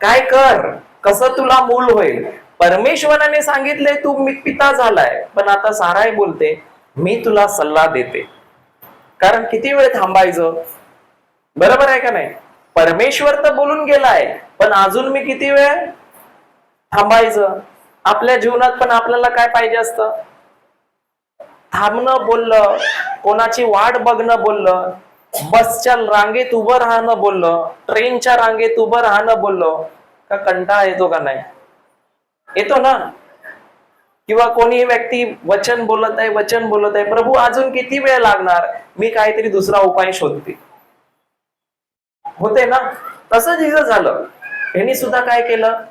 काय कर, कसं तुला मूल होईल. परमेश्वराने सांगितले तू पिता झालाय, पण आता साराई बोलते मी तुला सल्ला देते. कारण किती वेळ थांबायचं? बरोबर आहे का नाही? परमेश्वर तर बोलून गेलाय, पण अजून मी किती वेळ थांबायचं? आपल्या जीवनात पण आपल्याला काय पाहिजे असतं? थांबणं बोललं, कोणाची वाट बघणं बोललं, बसच्या रांगेत उभं राहणं बोललं, ट्रेनच्या रांगेत उभं राहणं बोललं, का कंटाळा येतो का नाही? येतो ना? किंवा कोणी व्यक्ती वचन बोलत आहे, प्रभू अजून किती वेळ लागणार, मी काहीतरी दुसरा उपाय शोधते, होते ना? तसंच हिचं झालं. यांनी सुद्धा काय केलं?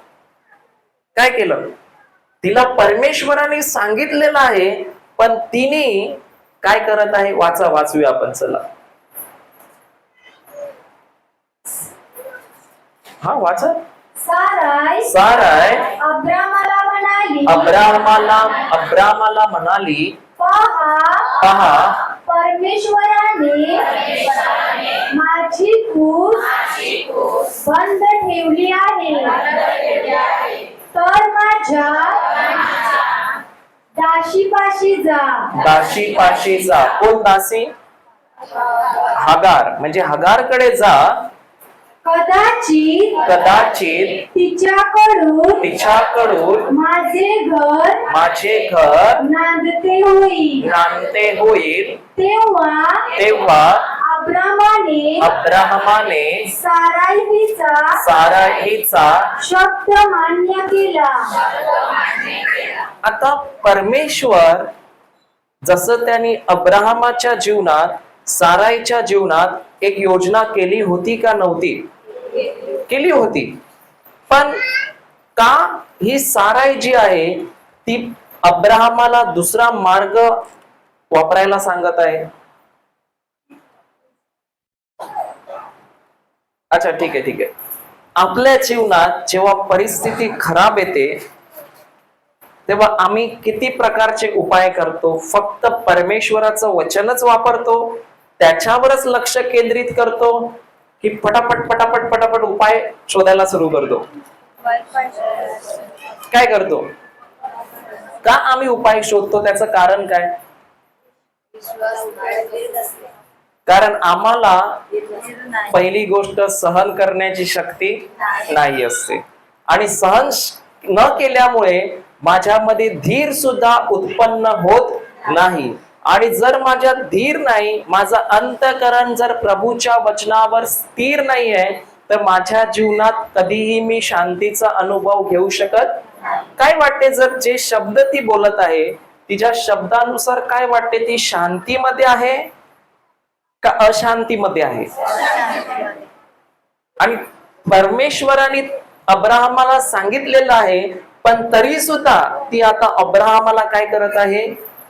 तिला परमेश्वराने सांगितलेलं आहे, पण तिने काय करत आहे? वाचूया आपण, चला. हा, वाचा. साराय अब्रामाला म्हणाली, पहा,
परमेश्वराने माझी कूस बंद ठेवली आहे, तर माझ्या दाशीपाशी जा.
कोण दासी? हगार. म्हणजे हगारकडे जा.
कदाचित तिच्याकडून माझे घर नांदते होईल. तेव्हा अब्राहमाने साराईचा शब्द मान्य केला.
आता परमेश्वर जसं त्यांनी अब्राहमाच्या जीवनात, साराईच्या जीवनात एक योजना केली होती का नव्हती? केली होती. पण का ही साराई जी आहे ती अब्राहमाला दुसरा मार्ग वापरायला सांगत आहे? अच्छा, ठीक आहे. आपल्या जीवनात जेव्हा परिस्थिती खराब येते, तेव्हा आम्ही किती प्रकारचे उपाय करतो? फक्त परमेश्वराचं वचनच वापरतो, त्याच्यावरच लक्ष केंद्रित करतो, की पटापट उपाय शोधायला सुरू करतो? काय करतो? का आम्ही उपाय शोधतो? त्याचं कारण काय? कारण आम्हाला पहिली गोष्ट सहन करण्याची शक्ती नाही असते, आणि सहन न केल्यामुळे माझ्यामध्ये धीर सुद्धा उत्पन्न होत नाही. आणि जर माझ्यात धीर नाही, माझं अंतःकरण जर प्रभूच्या वचनावर स्थिर नाही आहे, तर माझ्या जीवनात कधीही मी शांतीचा अनुभव घेऊ शकत. काय वाटते? जर जे शब्द ती बोलत आहे, तिच्या शब्दानुसार काय वाटते? ती शांतीमध्ये आहे का अशांतीमध्ये आहे? आणि परमेश्वराने अब्राहमाला सांगितलेलं आहे, पण तरी सुद्धा ती आता अब्राहमाला काय करत आहे?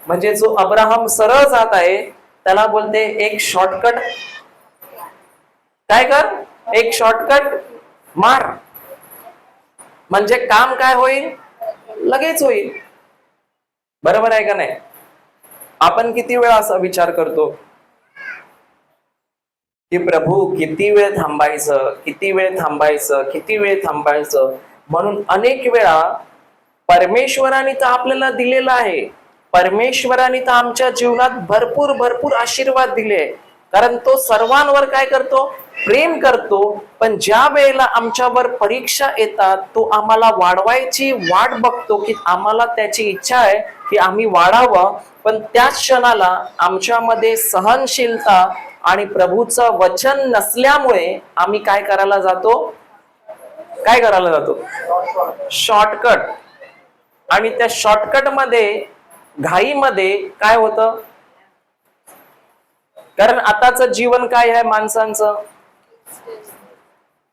म्हणजे जो अब्राहम सरळ जात आहे, त्याला बोलते एक शॉर्टकट. काय कर? एक शॉर्टकट मार. म्हणजे काम काय होईल? लगेच होईल. बरोबर आहे का नाही? आपण किती वेळा असा विचार करतो की प्रभू किती वेळ थांबायचं, किती वेळ थांबायचं, किती वेळ थांबायचं. म्हणून अनेक वेळा परमेश्वराने तर आपल्याला दिलेला आहे, परमेश्वराने तर आमच्या जीवनात भरपूर भरपूर आशीर्वाद दिले, कारण तो सर्वांवर काय करतो? प्रेम करतो. पण ज्या वेळेला आमच्यावर परीक्षा येतात, तो आम्हाला वाढवायची वाट बघतो, की आम्हाला त्याची इच्छा आहे की आम्ही वाढावं. पण त्याच क्षणाला आमच्यामध्ये सहनशीलता आणि प्रभूचं वचन नसल्यामुळे आम्ही काय करायला जातो? काय करायला जातो? शॉर्टकट. आणि त्या शॉर्टकट मध्ये, घाईमध्ये काय होतं? कारण आताचं जीवन काय आहे माणसांचं?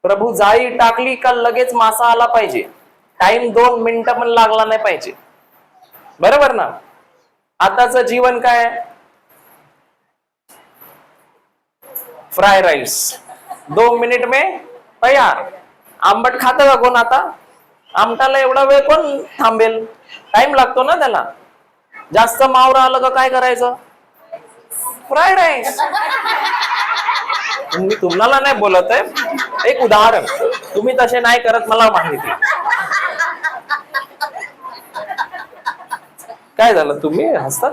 प्रभू जाळी टाकली का लगेच मासा आला पाहिजे, टाइम 2 मिनिटं पण लागला नाही पाहिजे. बरोबर ना? आताचं जीवन काय आहे? फ्राय राईस 2 मिनिट में तयार. आंबट खातं का कोण आता? आमटाला एवढा वेळ कोण थांबेल? टाइम लागतो ना त्याला. जास्त मावरा आलं का काय करायचं? Fry rice. मी तुम्हाला नाही बोलत आहे, एक उदाहरण. तुम्ही तसे नाही करत मला माहिती. काय झालं? तुम्ही हसतात.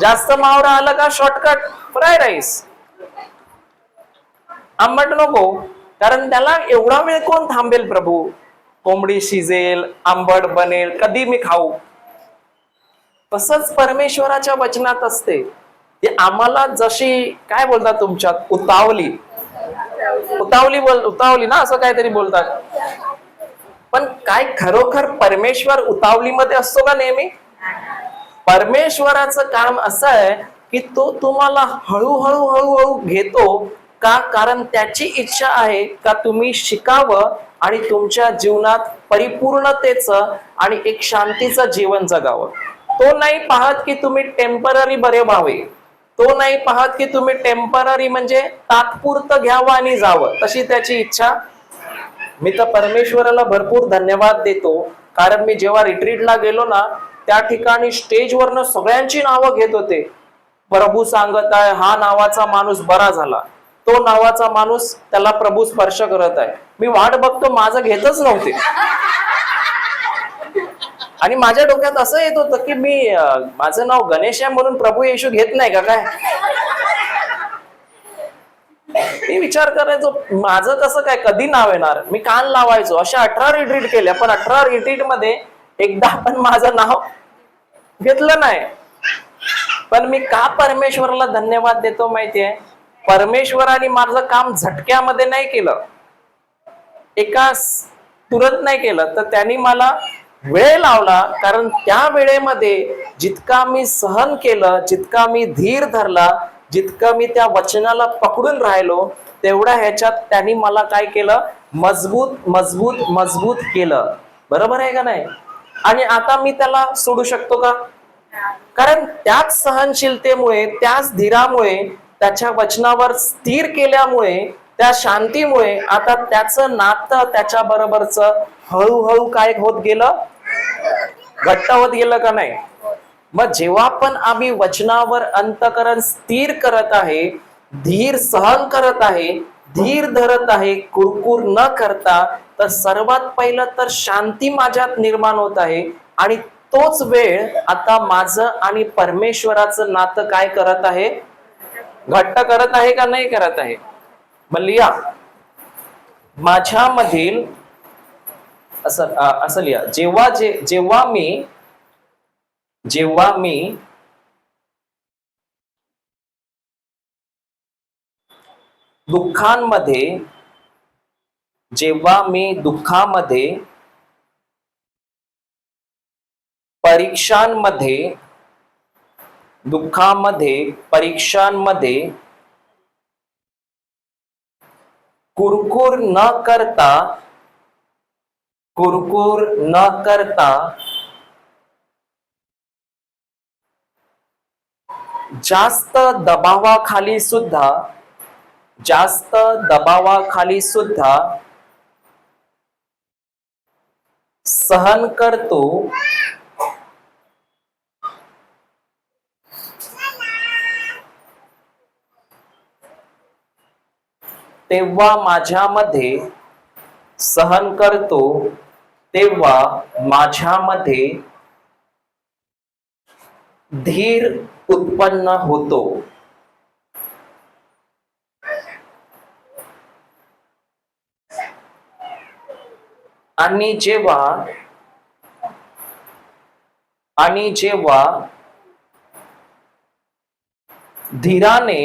जास्त मावरा आलं का शॉर्टकट फ्राय राईस. आंबट नको, कारण त्याला एवढा वेळ कोण थांबेल? प्रभू कोंबडी शिजेल, आंबट बनेल, कधी मी खाऊ. तसंच परमेश्वराच्या वचनात असते. ते आम्हाला जशी काय बोलतात तुमच्यात, उतावली उतावली ना, असं काहीतरी बोलतात. पण काय खरोखर परमेश्वर उतावलीमध्ये असतो का नेहमी? परमेश्वराचं काम असं आहे की तो तुम्हाला हळूहळू हळूहळू घेतो. का? कारण त्याची इच्छा आहे का तुम्ही शिकावं आणि तुमच्या जीवनात परिपूर्णतेचं आणि एक शांतीचं जीवन जगावं. तो नाही पाहत की तुम्ही टेम्पररी बरे व्हावे. तो नाही पाहत की तुम्ही टेम्पररी म्हणजे तात्पुरतं घ्यावं आणि जावं. तशी त्याची इच्छा. मी तर परमेश्वराला भरपूर धन्यवाद देतो, कारण मी जेव्हा रिट्रीटला गेलो ना, त्या ठिकाणी स्टेजवरनं सगळ्यांची नावं घेत होते. प्रभू सांगत आहे हा नावाचा माणूस बरा झाला, तो नावाचा माणूस त्याला प्रभू स्पर्श करत आहे. मी वाट बघतो, माझं घेतच नव्हते. आणि माझ्या डोक्यात असं येत होतं की माझं नाव गणेश आहे म्हणून प्रभू येशू घेत नाही का काय? मी विचार करायचो माझं कसं काय, कधी नाव येणार? मी कान लावायचो. अशा 18 रिट्रीट केल्या, पण 18 रिट्रीट मध्ये एकदा पण माझं नाव घेतलं नाही. पण मी का परमेश्वराला धन्यवाद देतो माहितीये? परमेश्वराने माझं काम झटक्यामध्ये नाही केलं, एका तुरंत नाही केलं, तर त्यांनी मला वेळ लावला. कारण त्या वेळेमध्ये जितका मी सहन केलं, जितका मी धीर धरला, जितकं मी त्या वचनाला पकडून राहिलो, तेवढ्या ह्याच्यात त्यांनी मला काय केलं? मजबूत मजबूत मजबूत केलं. बरोबर आहे का नाही? आणि आता मी त्याला सोडू शकतो का? कारण त्याच सहनशीलतेमुळे, त्याच धीरामुळे, त्याच्या वचनावर स्थिर केल्यामुळे, त्या शांतीमुळे आता त्याचं नातं त्याच्या बरोबरच हळूहळू काय होत गेलं? घट्ट होत गेलं का नाही? मग जेव्हा पण आम्ही वचनावर अंतःकरण स्थिर करत आहे, धीर सहन करत आहे, धीर धरत आहे, कुरकुर न करता, तर सर्वात पहिलं तर शांती माझ्यात निर्माण होत आहे. आणि तोच वेळ आता माझं आणि परमेश्वराचं नातं काय करत आहे? घट्ट करत आहे का नाही करत आहे? मग लिहा, माझ्यामधील असं लिहा, जेव्हा मी दुःखामध्ये, परीक्षांमध्ये कुरकुर न करता जास्त दबावाखाली सुद्धा सहन करतो तेव्हा माझ्यामध्ये सहन करतो तेव्हा माझ्यामध्ये धीर उत्पन्न होतो. आणि जेव्हा धीराने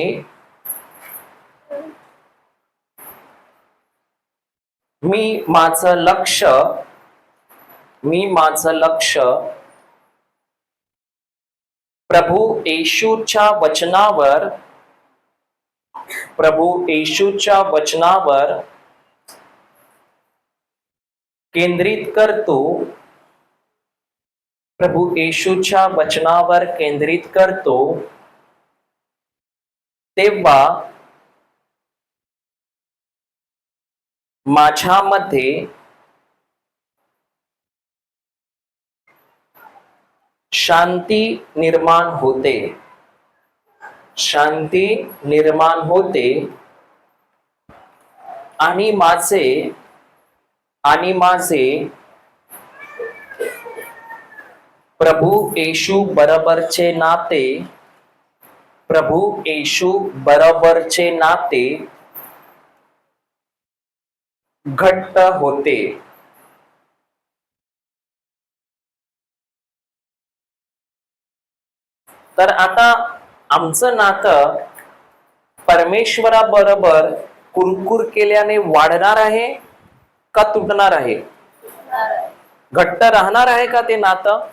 मी माझं लक्ष प्रभू येशूच्या वचनावर केंद्रित करतो. प्रभू येशूच्या वचनावर केंद्रित करतो तेव्हा माझ्यामध्ये शांती निर्माण होते आणि माझे प्रभू येशू बरोबरचे नाते घट्ट होते. तर आता आमचं नातं परमेश्वराबरोबर कुरकुर केल्याने वाढणार आहे का तुटणार आहे? घट्ट राहणार आहे का ते नातं?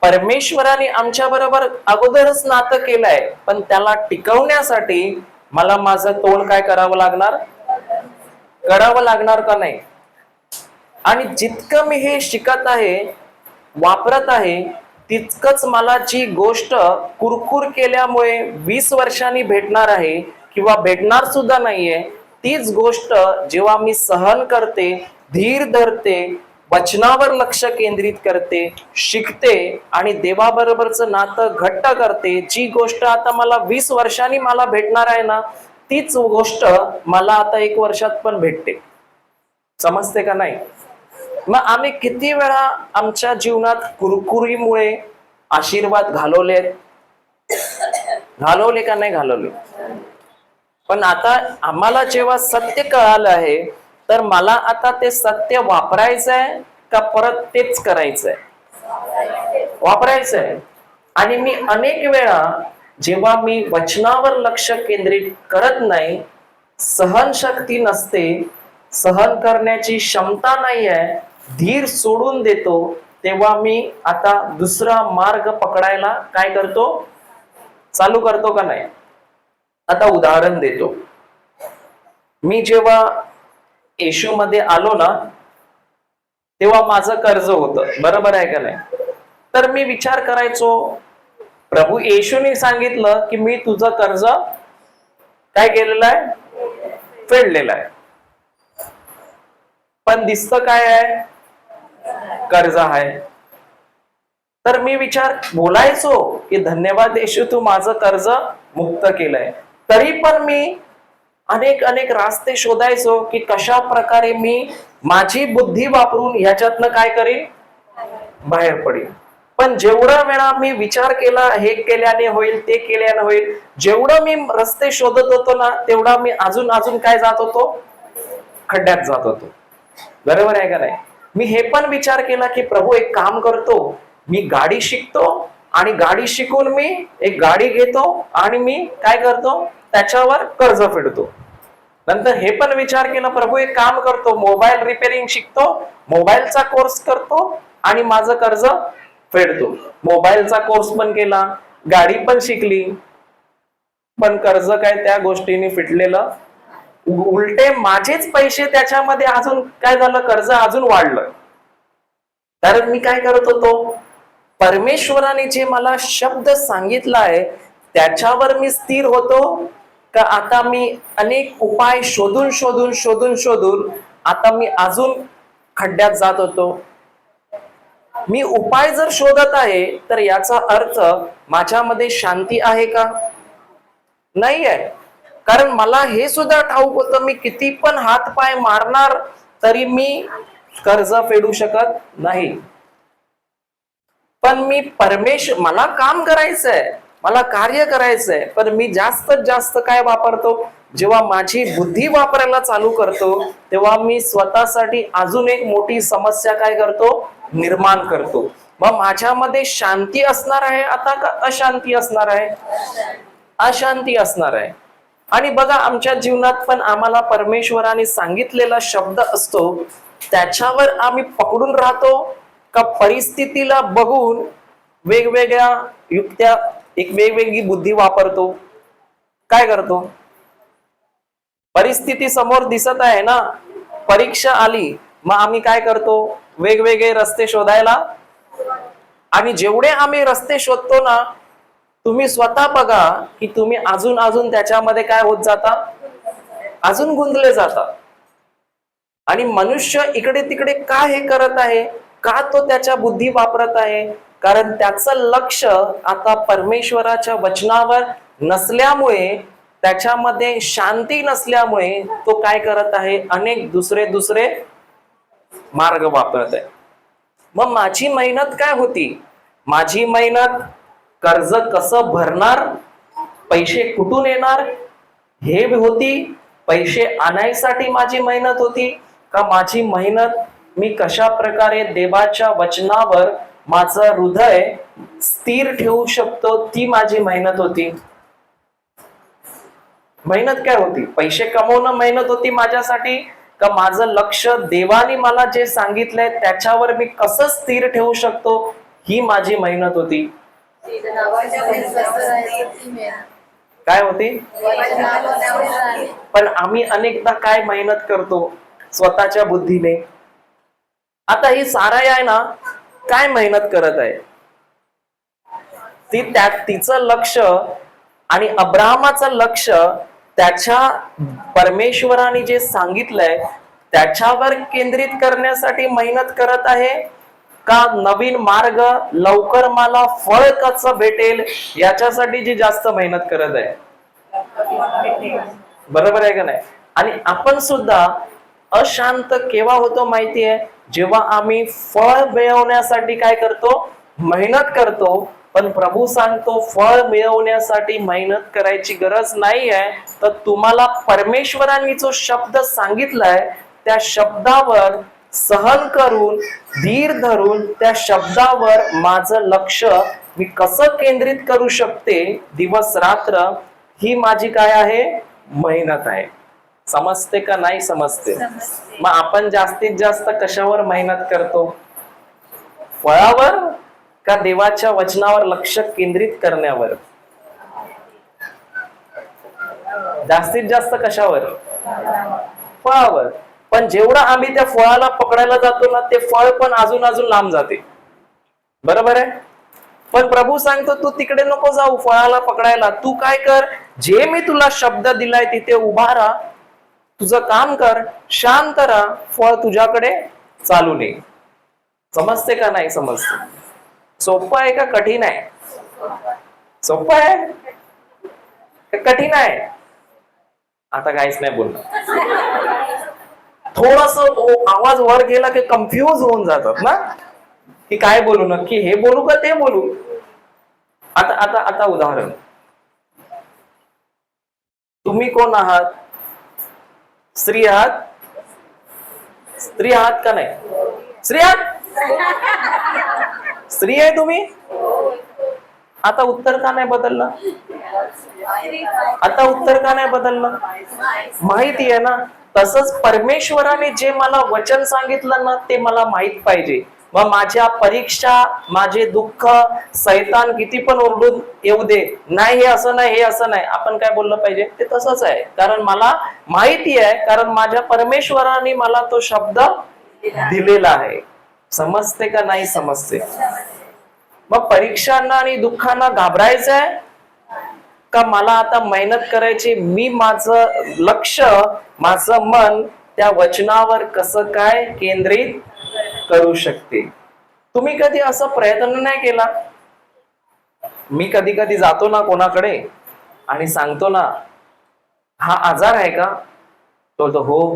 परमेश्वराने आमच्या बरोबर अगोदरच नातं केलंय, पण त्याला टिकवण्यासाठी मला माझं तोंड काय करावं लागणार का नाही? आणि जितकं मी हे शिकत आहे, वापरत आहे, तितकंच मला जी गोष्ट कुरकुर केल्यामुळे 20 वर्षांनी भेटणार आहे किंवा भेटणार सुद्धा नाहीये, तीच गोष्ट जेव्हा मी सहन करते, धीर धरते, वचनावर लक्ष केंद्रित करते, शिकते आणि देवाबरोबरचं नातं घट्ट करते, जी गोष्ट आता मला 20 वर्षांनी मला भेटणार आहे ना, तीच गोष्ट मला आता 1 वर्षात पण भेटते. समजते का नाही? मग आम्ही किती वेळा आमच्या जीवनात कुरकुरीमुळे आशीर्वाद घालवले का नाही घालवले? पण आता आम्हाला जेव्हा सत्य कळालं आहे, तर मला आता ते सत्य वापरायचंय का परत तेच करायचंय? वापरायचंय. आणि मी अनेक वेळा जेव्हा मी वचनावर लक्ष केंद्रित करत नाही, सहनशक्ती नसते, सहन करण्याची क्षमता नाही आहे, धीर सोडून देतो, तेव्हा मी आता दुसरा मार्ग पकडायला काय करतो? चालू करतो का नाही? आता उदाहरण देतो. मी जेव्हा येशू मध्ये आलो ना, तेव्हा माझं कर्ज होतं, बरोबर आहे का नाही? तर मी विचार करायचो, प्रभू येशूने सांगितलं की मी तुझं कर्ज काय केलेलं आहे? फेडलेलं आहे. पण दिसतं काय आहे? कर्ज आहे. तर मी बोलायचो की धन्यवाद येशू, तू माझं कर्ज मुक्त केलंय. तरी पण मी अनेक रास्ते शोधायचो की कशा प्रकारे मी माझी बुद्धी वापरून ह्याच्यातनं काय करीन? बाहेर पडेल. पण जेवढा वेळा मी विचार केला, हे केल्याने होईल, ते केल्याने होईल, जेवढं मी रस्ते शोधत होतो ना, तेवढा मी अजून काय जात होतो? खड्ड्यात जात होतो. बरोबर आहे का नाही? मी हे पण विचार केला की प्रभू एक काम करतो, मी गाडी शिकतो आणि गाडी शिकून मी एक गाडी घेतो आणि मी काय करतो? त्याच्यावर कर्ज फेडतो. नंतर हे पण विचार केला, प्रभू एक काम करतो, मोबाईल रिपेअरिंग शिकतो, मोबाईलचा कोर्स करतो आणि माझं कर्ज फेडतो. मोबाईलचा कोर्स पण केला, गाडी पण शिकली, पण कर्ज काय त्या गोष्टीने फिटलेलं? उलटे माझेच पैसे त्याच्यामध्ये अजून काय झालं? कर्ज अजून वाढलं. कारण मी काय करत होतो? परमेश्वराने जे मला शब्द सांगितला आहे त्याच्यावर मी स्थिर होतो का आता मी अनेक उपाय शोधून आता मी अजून खड्ड्यात जात होतो? मी उपाय जर शोधत आहे तर याचा अर्थ माझ्यामध्ये शांती आहे का? नाही आहे. कारण मला हे सुद्धा ठाऊक होतं मी किती पण हात पाय मारणार तरी मी कर्ज फेडू शकत नाही. पण मी मला काम करायचंय, मला कार्य करायचंय, पण मी जास्तीत जास्त काय वापरतो? जेव्हा माझी बुद्धी वापरायला चालू करतो तेव्हा मी स्वतःसाठी अजून एक मोठी समस्या काय करतो? निर्माण करतो. मग माझ्यामध्ये शांती असणार आहे आता का अशांती असणार आहे? अशांती असणार आहे. आणि बघा आमच्या जीवनात पण आम्हाला परमेश्वराने सांगितलेला शब्द असतो त्याच्यावर आम्ही पकडून राहतो का परिस्थितीला बघून वेगवेगळ्या युक्त्या एक वेगवेगळी बुद्धी वापरतो? काय करतो? परिस्थिती समोर दिसत आहे ना, परीक्षा आली, मग आम्ही काय करतो? वेगवेगळे रस्ते शोधायला. आणि जेवढे आम्ही रस्ते शोधतो ना, तुम्ही स्वतः बघा की तुम्ही अजून अजून त्याच्यामध्ये काय होत जाता? अजून गुंतले जाता. आणि मनुष्य इकडे तिकडे का हे करत आहे? का तो त्याच्या बुद्धी वापरत आहे? कारण त्याचं लक्ष आता परमेश्वराच्या वचनावर नसल्यामुळे, त्याच्यामध्ये शांती नसल्यामुळे तो काय करत आहे? अनेक दुसरे मार्ग वापरत आहे. मग माझी मेहनत काय होती? माझी मेहनत कर्ज कसं भरणार, पैसे कुठून येणार हे होती? पैसे आणायसाठी माझी मेहनत होती का माझी मेहनत मी कशा प्रकारे देवाच्या वचनावर माझं हृदय स्थिर ठेवू शकतो ती माझी मेहनत होती? मेहनत काय होती? पैसे कमवणं मेहनत होती माझ्यासाठी का माझं लक्ष देवाने मला जे सांगितलंय त्याच्यावर मी कसं स्थिर ठेवू शकतो ही माझी मेहनत होती? काय होती? पण आम्ही अनेकदा काय मेहनत करतो स्वतःच्या बुद्धीने. आता ही साराई आहे ना, काय मेहनत करत आहे? ती तिचं लक्ष आणि अब्राहमाचं लक्ष त्याच्या परमेश्वराने जे सांगितलंय त्याच्यावर केंद्रित करण्यासाठी मेहनत करत आहे का नवीन मार्ग लवकर मला फळ कसं भेटेल याच्यासाठी जी जास्त मेहनत करत आहे? बरोबर आहे का नाही? आणि आपण सुद्धा अशांत केव्हा होतो माहितीये? जेव्हा आम्ही फळ मिळवण्यासाठी काय करतो? मेहनत करतो. पण प्रभू सांगतो फळ मिळवण्यासाठी मेहनत करायची गरज नाही आहे. तर तुम्हाला परमेश्वरांनी जो शब्द सांगितलाय त्या शब्दावर सहन करून, धीर धरून त्या शब्दावर माझं लक्ष मी कसं केंद्रित करू शकते दिवस रात्र, ही माझी काय आहे? मेहनत आहे. समजते का नाही समजते? मग आपण जास्तीत जास्त कशावर मेहनत करतो? फळावर का देवाच्या वचनावर लक्ष केंद्रित करण्यावर? जास्तीत जास्त कशावर? फळावर. पण जेवढं आम्ही त्या फळाला पकडायला जातो ना, ते फळ पण अजून अजून लांब जाते. बरोबर आहे? पण प्रभू सांगतो तू तिकडे नको जाऊ फळाला पकडायला. तू काय कर? जे मी तुला शब्द दिलाय तिथे उभा राहा, तुझं काम कर, शांत राहा, फळ तुझ्याकडे चालू नये. समजते का नाही समजते? सोपं आहे का कठीण आहे? सोपं आहे का कठीण आहे? आता काहीच नाही बोलणार. थोडस आवाज वर गेला की कन्फ्यूज होऊन जातात ना, की काय बोलू, नक्की हे बोलू का ते बोलू? आता आता आता उदाहरण, तुम्ही कोण आहात? स्त्री आहात? स्त्री आहात का नाही? स्त्री आहात? स्त्री आहे तुम्ही? आता उत्तर का नाही बदललं? आता उत्तर का नाही बदललं? माहिती आहे ना. तसंच परमेश्वराने जे मला वचन सांगितलं ना ते मला माहित पाहिजे. मग माझ्या परीक्षा, माझे दुःख, सैतान किती पण ओरडून येऊ दे, नाही हे असं नाही, हे असं नाही, आपण काय बोललं पाहिजे? ते तसंच आहे. कारण मला माहिती आहे, कारण माझ्या परमेश्वराने मला तो शब्द दिलेला आहे. समजते का नाही समजते? मग परीक्षांना आणि दुःखांना घाबरायचंय का मला आता मेहनत करायची? मी माझं लक्ष, माझं मन त्या वचनावर कसं काय केंद्रित करू शकते? तुम्ही कधी असा प्रयत्न नाही केला? मी कधी कधी जातो ना कोणाकडे आणि सांगतो ना, हा आजार आहे का? तो बोलतो हो.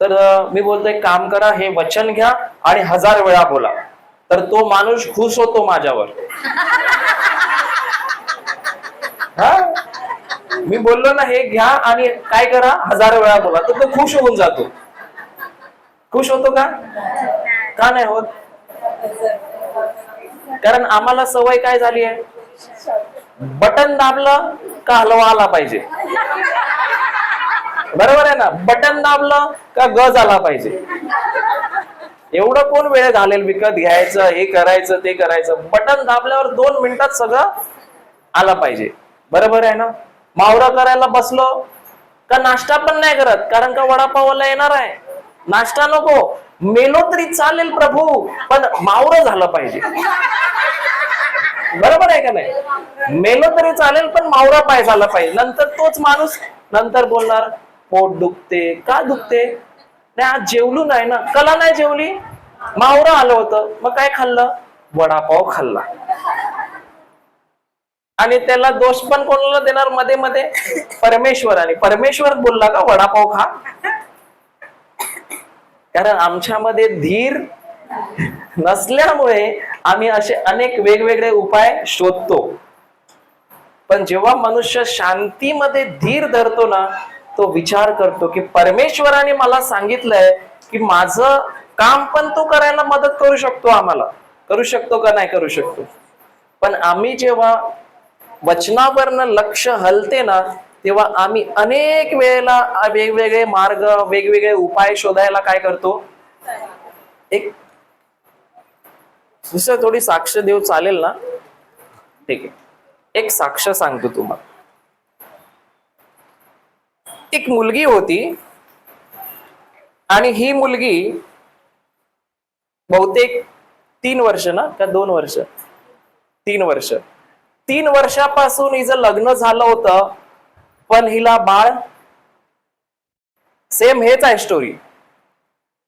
तर मी बोलतो एक काम करा, हे वचन घ्या आणि 1000 वेळा बोला. तर तो माणूस खुश होतो माझ्यावर. हा, मी बोललो ना हे घ्या आणि काय करा 1000 वेळा बोला, तर तो खुश होऊन जातो. खुश होतो का? का नाही होत? कारण आम्हाला सवय काय झाली आहे, बटन दाबलं का हलवा आला पाहिजे. बरोबर आहे ना? बटन दाबलं का गज आला पाहिजे. एवढं कोण वेळ घालेल विकत घ्यायचं, हे करायचं ते करायचं? बटन दाबल्यावर 2 मिनिटात सगळं आला पाहिजे. बरोबर आहे ना? मावरा करायला बसलो का नाश्ता पण नाही करत, कारण का वडापावला येणार आहे. नाश्ता नको, मेलो तरी चालेल प्रभू, पण मावरं झालं पाहिजे. बरोबर आहे का नाही? मेलो तरी चालेल पण मावरा पाय झाला पाहिजे. नंतर तोच माणूस नंतर बोलणार पोट दुखते. का दुखते? नाही आज जेवलो नाही ना. कला नाही जेवली? मावरा आलं होतं. मग काय खाल्लं? वडापाव खाल्ला. आणि त्याला दोष पण कोणाला देणार मध्ये मध्ये? परमेश्वराने. परमेश्वर बोलला का वडापाव खा? कारण आमच्यामध्ये धीर नसल्यामुळे आम्ही असे अनेक वेगवेगळे उपाय शोधतो. पण जेव्हा मनुष्य शांतीमध्ये धीर धरतो ना, तो विचार करतो की परमेश्वराने मला सांगितलंय की माझं काम पण तो करायला मदत करू शकतो. आम्हाला करू शकतो का नाही करू शकतो? पण आम्ही जेव्हा वचनावरनं लक्ष हलते ना, तेव्हा आम्ही अनेक वेळेला वेगवेगळे मार्ग, वेगवेगळे उपाय शोधायला काय करतो. एक दुसरं थोडी साक्ष देऊ चालेल ना? ठीक आहे, एक साक्ष सांगतो तुम्हाला. एक मुलगी होती आणि ही मुलगी बहुतेक 3 वर्ष ना का 2 वर्ष? 3 वर्ष. 3 वर्षापासून हिचं लग्न झालं होतं, पण हिला बाळ. सेम हेच आहे स्टोरी.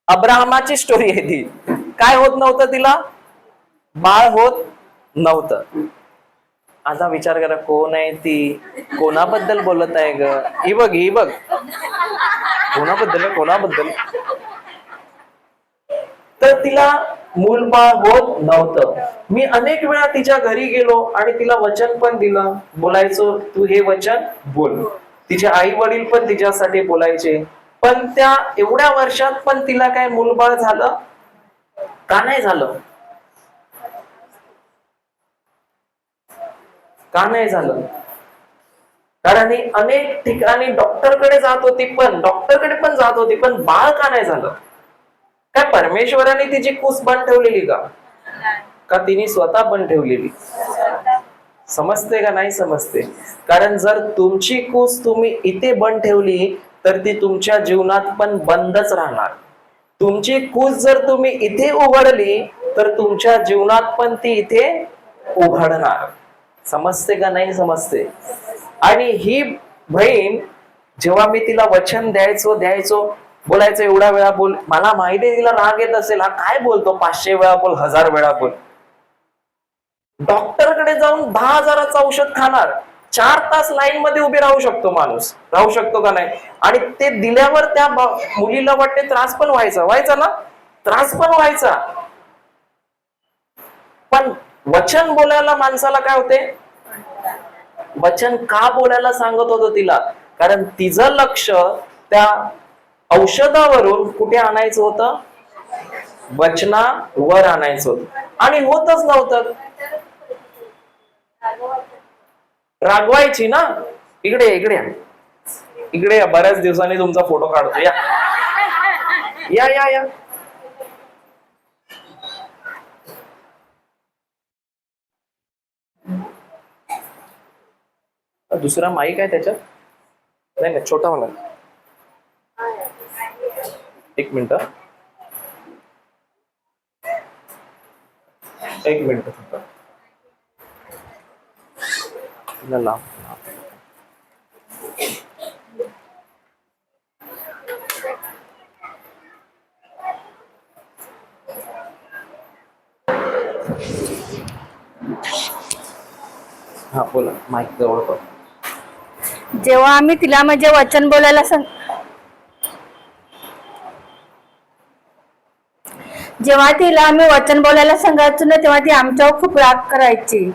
अब्राहमाची स्टोरी आहे ती. काय होत नव्हतं तिला? बाळ होत नव्हतं. आता विचार करा कोण आहे ती, कोणाबद्दल बोलत आहे ग? ही बघ ही बघ, कोणाबद्दल? तर तिला मूलबाळ होत नव्हतं. मी अनेक वेळा तिच्या घरी गेलो आणि तिला वचन पण दिलं, बोलायचो तू हे वचन बोल. तिचे आई वडील पण तिच्यासाठी बोलायचे. पण त्या एवढ्या वर्षात पण तिला काय मूलबाळ झालं का नाही झालं? का नाही झालं? कारण ही अनेक ठिकाणी डॉक्टरकडे जात होती, पण बाळ का नाही झालं? काय परमेश्वराने तिची कूस बंद ठेवलेली का तिने स्वतः बंद ठेवलेली? समजते का नाही समजते? कारण जर तुमची कूस तुम्ही इथे बंद ठेवली तर ती तुमच्या जीवनात पण बंदच राहणार. तुमची कूस जर तुम्ही इथे उघडली तर तुमच्या जीवनात पण ती इथे उघडणार. समजते का नाही समजते? आणि ही बहीण जेव्हा मी तिला वचन द्यायचो बोलायचं एवढ्या वेळा बोल, मला माहिती आहे तिला राग येत असेल, हा काय बोलतो 500 वेळा बोल, 1000 वेळा बोल. डॉक्टरकडे जाऊन 10,000चं औषध खाणार, 4 तास लाईन मध्ये उभे राहू शकतो माणूस, राहू शकतो का नाही? आणि ते दिल्यावर त्या मुलीला वाटते त्रास पण व्हायचा ना, त्रास पण व्हायचा. पण वचन बोलायला माणसाला काय होते? वचन का बोलायला सांगत होतो तिला? कारण तिचं लक्ष त्या औषधावरून कुठे आणायचं होतं? वचनावर आणायचं होतं. आणि होतच नव्हतं. रागवायची ना. इकडे या, बऱ्याच दिवसांनी तुमचा फोटो काढतो. या दुसरा माईक आहे त्याच्यात? नाही छोटा होणार. 1 मिनिट. 1 मिनिट फक्त. हा बोला, माईक जवळ कर.
जेव्हा आम्ही तिला म्हणजे वचन बोलायला जेव्हा तिला आम्ही वचन बोलायला सांगायचो ना, तेव्हा ती आमच्यावर खूप राग करायची.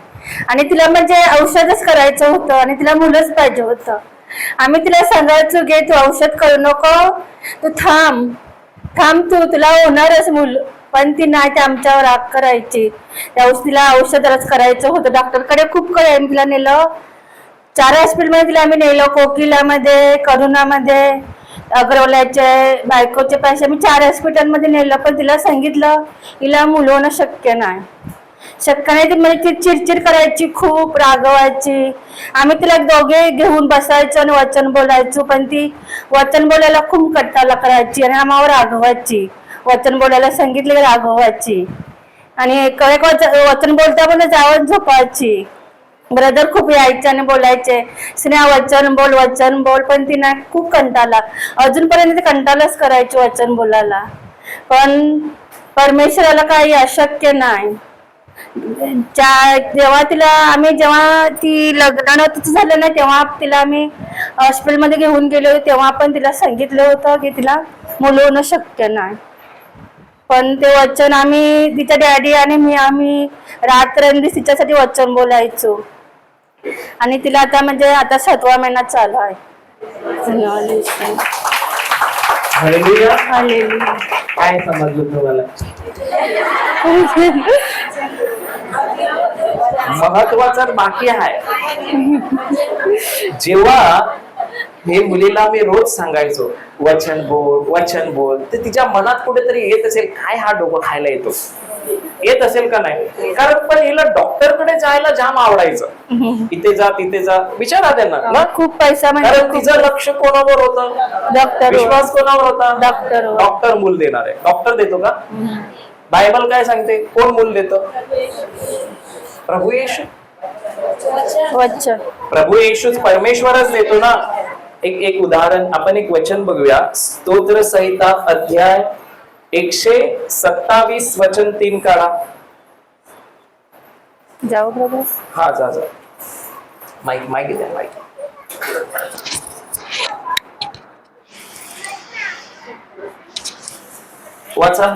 आणि तिला म्हणजे औषधच करायचं होतं आणि तिला मुलंच पाहिजे होतं. आम्ही तिला सांगायचो, घे तू औषध करू नको, तू थांब थांब, तुला होणारच मूल. पण ती नाही, ते आमच्यावर राग करायची. तिला औषधच करायचं होतं. डॉक्टरकडे खूप कडे आम्ही तिला नेलं. 4 हॉस्पिटलमध्ये तिला आम्ही नेलं. कोकिलामध्ये, करुणामध्ये, अग्रवालाचे, बायकोचे पैसे आम्ही 4 हॉस्पिटलमध्ये नेलं. पण तिला सांगितलं हिला मुलं होणं शक्य नाही, शक्य नाही. ती म्हणजे ती चिडचिड करायची, खूप रागवायची. आम्ही तिला दोघे घेऊन बसायचो आणि वचन बोलायचो. पण ती वचन बोलायला खूप कट्टाला करायची आणि आम्हावर रागवायची. वचन बोलायला सांगितले की रागवायची. आणि एक वचन बोलता पण जावं झोपायची. ब्रदर खूप यायचे आणि बोलायचे, स्नेहा वचन बोल. पण ती ना खूप कंटाळला, अजूनपर्यंत ती कंटाळाच करायची वचन बोलायला. पण परमेश्वराला काही अशक्य नाही. जेव्हा ती लग्न झालं ना, तेव्हा तिला आम्ही हॉस्पिटलमध्ये घेऊन गेलो. तेव्हा पण तिला सांगितलं होतं की तिला मुलं होणं शक्य नाही. पण ते वचन आम्ही, तिच्या डॅडी आणि आम्ही रात्रंदिवस तिच्यासाठी वचन बोलायचो. आणि तिला आता म्हणजे आता 7वा महिना चालू आहे.
हालेलुया.
हालेलुया.
काय समजलं तुम्हाला? महत्वाचं बाकी आहे. जेव्हा हे मुलीला मी रोज सांगायचो वचन बोल, तर तिच्या मनात कुठेतरी येत असेल, काय हा डोकं खायला येत असेल का नाही. कारण पण हिला डॉक्टरकडे जायला जाम आवडायचं. इथे जा तिथे जा, विचारा त्यांना ना.
खूप पैसा म्हणजे
कारण तिचं लक्ष कोणावर होतं?
डॉक्टर,
विश्वास कोणावर होता?
डॉक्टर.
डॉक्टर मूल देणार आहे. डॉक्टर देतो का? बायबल काय सांगते? कोण मूल देतं? प्रभू येशू. प्रभू येशूच परमेश्वरच देतो ना. एक उदाहरण, आपण एक वचन बघूया. स्तोत्र संहिता अध्याय 127 वचन 3 काढा.
जाऊ बाबा.
हा जा. माईक द्या, माईक. वाचा.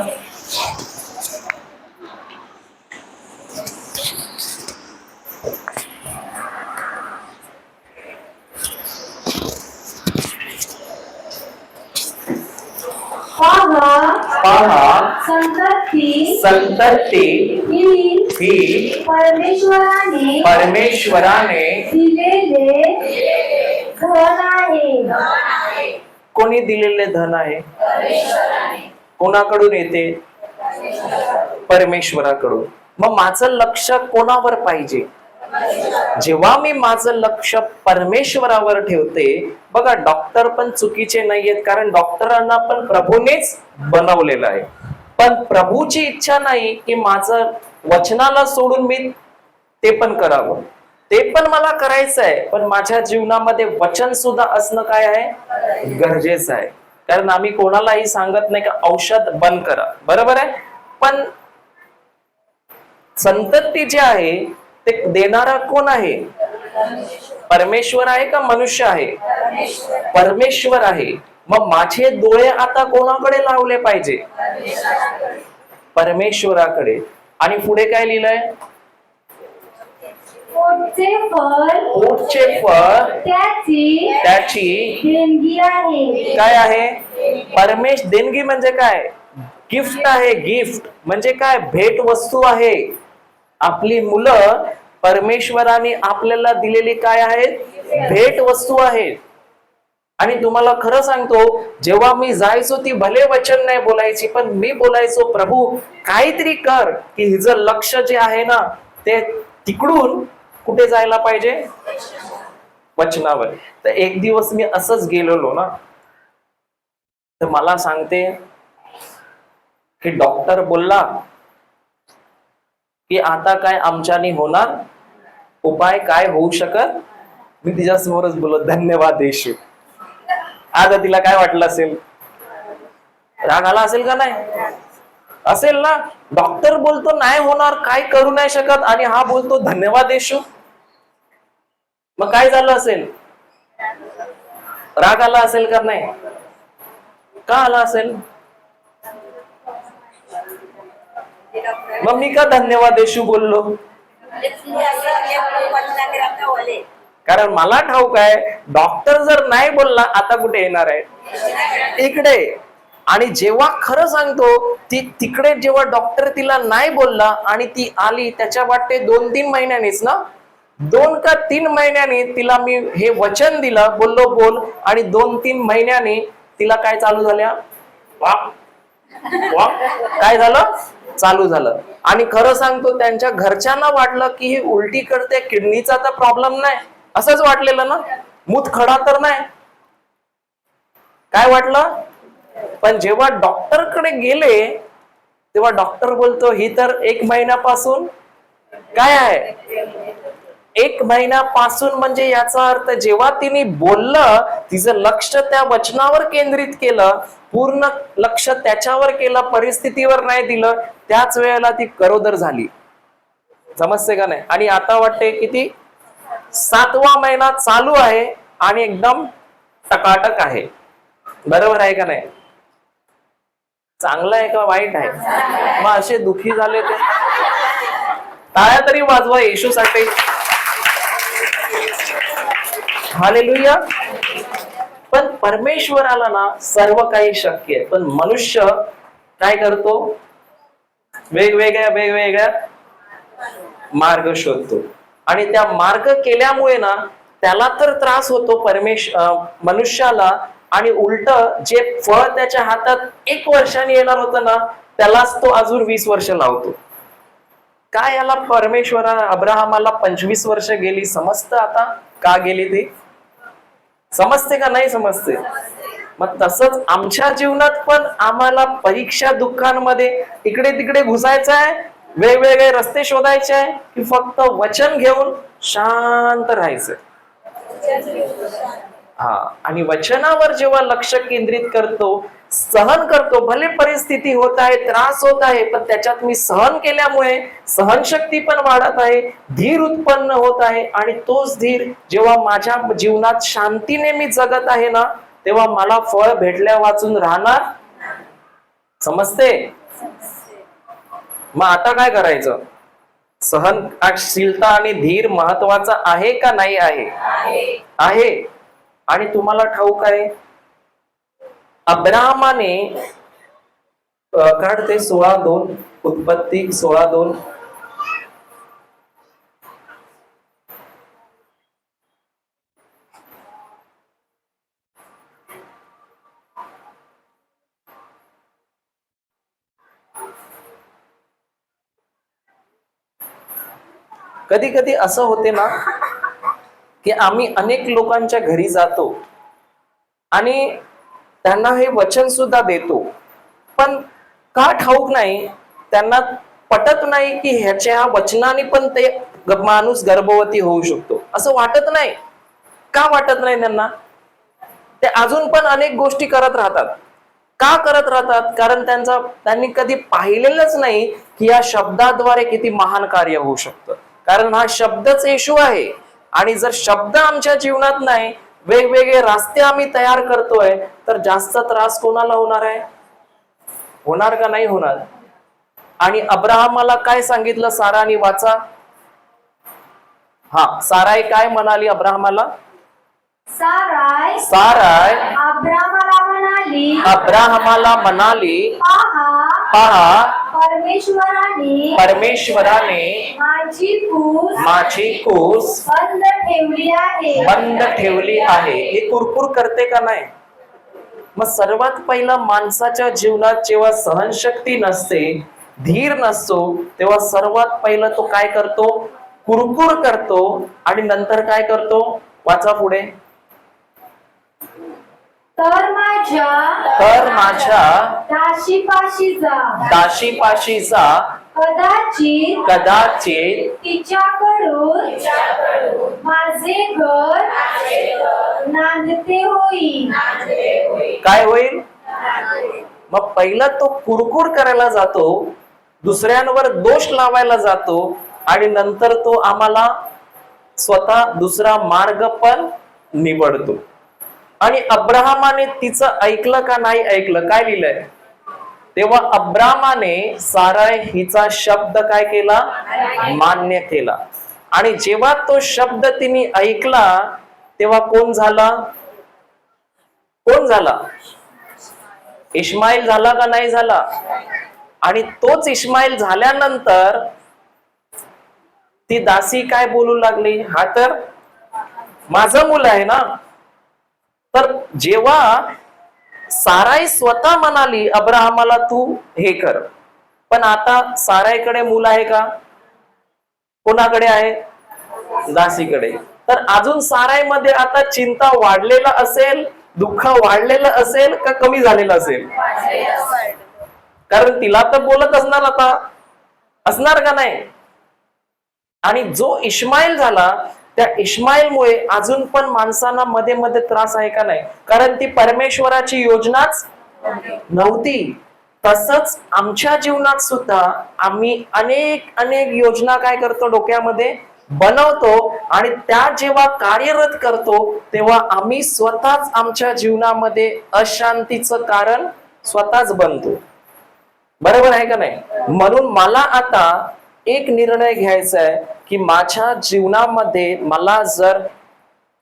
पहा, संतती ही परमेश्वराने
दिलेले धन आहे.
कोणी दिलेले धन आहे? कोणाकडून येते? परमेश्वराकडून. मग माझं लक्ष कोणावर पाहिजे? जेव्हा मी माझं लक्ष परमेश्वरावर ठेवते, बघा डॉक्टर पण चुकीचे नाहीयेत, कारण डॉक्टरांना पण प्रभूनेच बनवलेलं आहे. पण प्रभूची इच्छा नाही की माझं वचनाला सोडून मी ते पण करावं. ते पण मला करायचं आहे, पण माझ्या जीवनामध्ये वचन सुद्धा असणं काय आहे? गरजेचं आहे. कारण आम्ही कोणालाही सांगत नाही की औषध बंद करा, बरोबर आहे. पण संतती जे आहे ते देणारा कोण आहे? परमेश्वर आहे का मनुष्य आहे? परमेश्वर आहे. मग माझे डोळे आता कोणाकडे लावले पाहिजे? परमेश्वराकडे. आणि पुढे काय लिहिलंय? पोटचे फळ त्याची
देणगी आहे.
काय आहे? देणगी म्हणजे काय? गिफ्ट आहे. गिफ्ट म्हणजे काय? भेट वस्तू आहे. आपली मुलं परमेश्वराने आपल्याला दिलेली काय आहेत? भेट वस्तू आहेत. आणि तुम्हाला खरं सांगतो, जेव्हा मी जायचो ती भले वचन नाही बोलायची, पण मी बोलायचो प्रभू काहीतरी कर की हिचं लक्ष जे आहे ना ते तिकडून कुठे जायला पाहिजे? वचनावर. तर एक दिवस मी असंच गेलेलो ना, तर मला सांगते की डॉक्टर बोलला की आता काय आमच्याने होणार? उपाय काय होऊ शकत? मी तिच्यासमोरच बोललो धन्यवाद येशू. आता तिला काय वाटलं असेल? राग आला असेल का नाही? असेल ना. डॉक्टर बोलतो नाही होणार, काय करू नाही शकत, आणि हा बोलतो धन्यवाद येशू. मग काय झालं असेल? राग आला असेल का नाही? का आला असेल? मग मी का धन्यवाद येशू बोललो? कारण मला ठाऊक आहे डॉक्टर जर नाही बोलला आता कुठे येणार आहे? इकडे. आणि जेव्हा खरं सांगतो ती तिकडे जेव्हा डॉक्टर तिला नाही बोलला आणि ती आली त्याच्या वाटते 2-3 महिन्यांनीच ना, 2 का 3 महिन्यांनी तिला मी हे वचन दिलं, बोललो बोल, आणि 2-3 महिन्यांनी तिला काय चालू झाल्या? काय झालं? चालू झालं. आणि खरं सांगतो त्यांच्या घरच्यांना वाटलं की ही उलटी करते, किडनीचा तर प्रॉब्लेम नाही, असंच वाटलेलं ना, मूतखडा तर नाही, काय वाटलं. पण जेव्हा डॉक्टर कडे गेले तेव्हा डॉक्टर बोलतो ही तर 1 महिन्यापासून काय आहे, 1 महिन्यापासून, म्हणजे याचा अर्थ जेव्हा तिने बोललं, तिचं लक्ष त्या वचनावर केंद्रित केलं, पूर्ण लक्ष त्याच्यावर केलं, परिस्थितीवर नाही दिलं, त्याच वेळेला ती गरोदर झाली. समजते का नाही? आणि आता वाटते किती 7वा महिना चालू आहे आणि एकदम टकाटक आहे. बरोबर आहे का नाही? चांगलं आहे का वाईट आहे? मग असे दुखी झाले ते टाळ्या तरी वाजवा येशूसाठी. हालेलुया. पण परमेश्वराला ना सर्व काही शक्य आहे, पण मनुष्य काय करतो? वेगवेगळ्या मार्ग शोधतो, आणि त्या मार्ग केल्यामुळे ना त्याला तर त्रास होतो मनुष्याला, आणि उलट जे फळ त्याच्या हातात 1 वर्षाने येणार होतं ना त्यालाच तो अजून 20 वर्ष लावतो. काय याला अब्राहमाला 25 वर्ष गेली, समजतं आता का गेली ती? समजते का नाही समजते? मग तसंच आमच्या जीवनात पण आम्हाला परीक्षा दुःखांमध्ये इकडे तिकडे घुसायचं आहे, वेगवेगळे रस्ते शोधायचे आहे, की फक्त वचन घेऊन शांत राहायचं? हा. आणि वचनावर जेव्हा लक्ष केंद्रित करतो, सहन करतो, भले परिस्थिती होत आहे, त्रास होत आहे, पण त्याच्यात मी सहन केल्यामुळे सहनशक्ती पण वाढत आहे, धीर उत्पन्न होत आहे, आणि तोच धीर जेव्हा माझ्या जीवनात शांतीने मी जगत आहे ना तेव्हा मला फळ भेटल्या वाचून राहणार. समजते? मग आता काय करायचं? सहनशीलता आणि धीर महत्वाचा आहे का नाही आहे? आहे. आणि तुम्हाला ठाऊक आहे अब्राहमाने काढते 16:2, उत्पत्ती 16:2. कधी कधी असं होते ना की आम्ही अनेक लोकांच्या घरी जातो आणि त्यांना हे वचन सुद्धा देतो, पण का ठाऊक नाही त्यांना पटत नाही की ह्याच्या वचनाने पण ते माणूस गर्भवती होऊ शकतो, असं वाटत नाही. का वाटत नाही त्यांना? ते अजून पण अनेक गोष्टी करत राहतात. का करत राहतात? कारण त्यांनी कधी पाहिलेलंच नाही की या शब्दाद्वारे किती महान कार्य होऊ शकतं. कारण हा शब्दच येशू आहे, आणि जर शब्द आमच्या जीवनात नाही, वेगवेगळे रस्ते आम्ही तयार करतोय, तर जास्त त्रास कोणाला होणार आहे? होणार का नाही होणार? आणि अब्राहमाला काय सांगितलं साराने? वाचा. हा, साराई काय म्हणाली अब्राहमाला? साराय अब्राहमाला म्हणाली, पहा परमेश्वराने माझी कूस बंद ठेवली आहे. हे कुरकुर करते का नाही? मग सर्वात पहिला माणसाच्या जीवनात जेव्हा सहनशक्ती नसते, धीर नसतो, तेव्हा सर्वात पहिलं तो काय करतो? कुरकुर करतो. आणि नंतर काय करतो? वाचा पुढे.
तर माझ्या
दाशीपाशी जा, कदाचित
तिच्याकडून माझे घर नांदते होईल.
काय होईल? मग पहिला तो कुरकुर करायला जातो, दुसऱ्यांवर दोष लावायला जातो, आणि नंतर तो आम्हाला स्वतः दुसरा मार्ग पण निवडतो. आणि अब्राहमाने तिचं ऐकलं का नाही ऐकलं? काय लिहिलंय? तेव्हा अब्राहमाने साराय हिचा शब्द काय केला? मान्य केला. आणि जेव्हा तो शब्द तिने ऐकला तेव्हा कोण झाला? कोण झाला? इश्माईल झाला का नाही झाला? आणि तोच इश्माईल झाल्यानंतर ती दासी काय बोलू लागली? हा तर माझं मूल आहे ना. तर जेव्हा साराई स्वतः म्हणाली अब्राहमाला तू हे कर, पण आता साराईकडे मूल आहे का? कोणाकडे आहे? दासीकडे. तर अजून साराईमध्ये आता चिंता वाढलेला असेल, दुःख वाढलेलं असेल का कमी झालेलं असेल? कारण तिला तर बोलत असणार आता, असणार का नाही? आणि जो इश्माईल झाला त्या इश्माईलमुळे अजून पण माणसांना मध्ये मध्ये त्रास आहे का नाही? कारण ती परमेश्वराची योजनाच नव्हती. तसंच आमच्या जीवनात सुद्धा आम्ही अनेक अनेक योजना काय करतो? डोक्यामध्ये बनवतो, आणि त्या जेव्हा कार्यरत करतो तेव्हा आम्ही स्वतःच आमच्या जीवनामध्ये अशांतीचं कारण स्वतःच बनतो. बरोबर आहे का नाही? म्हणून मला आता एक निर्णय घ्यायचा आहे की माझ्या जीवनामध्ये मला जर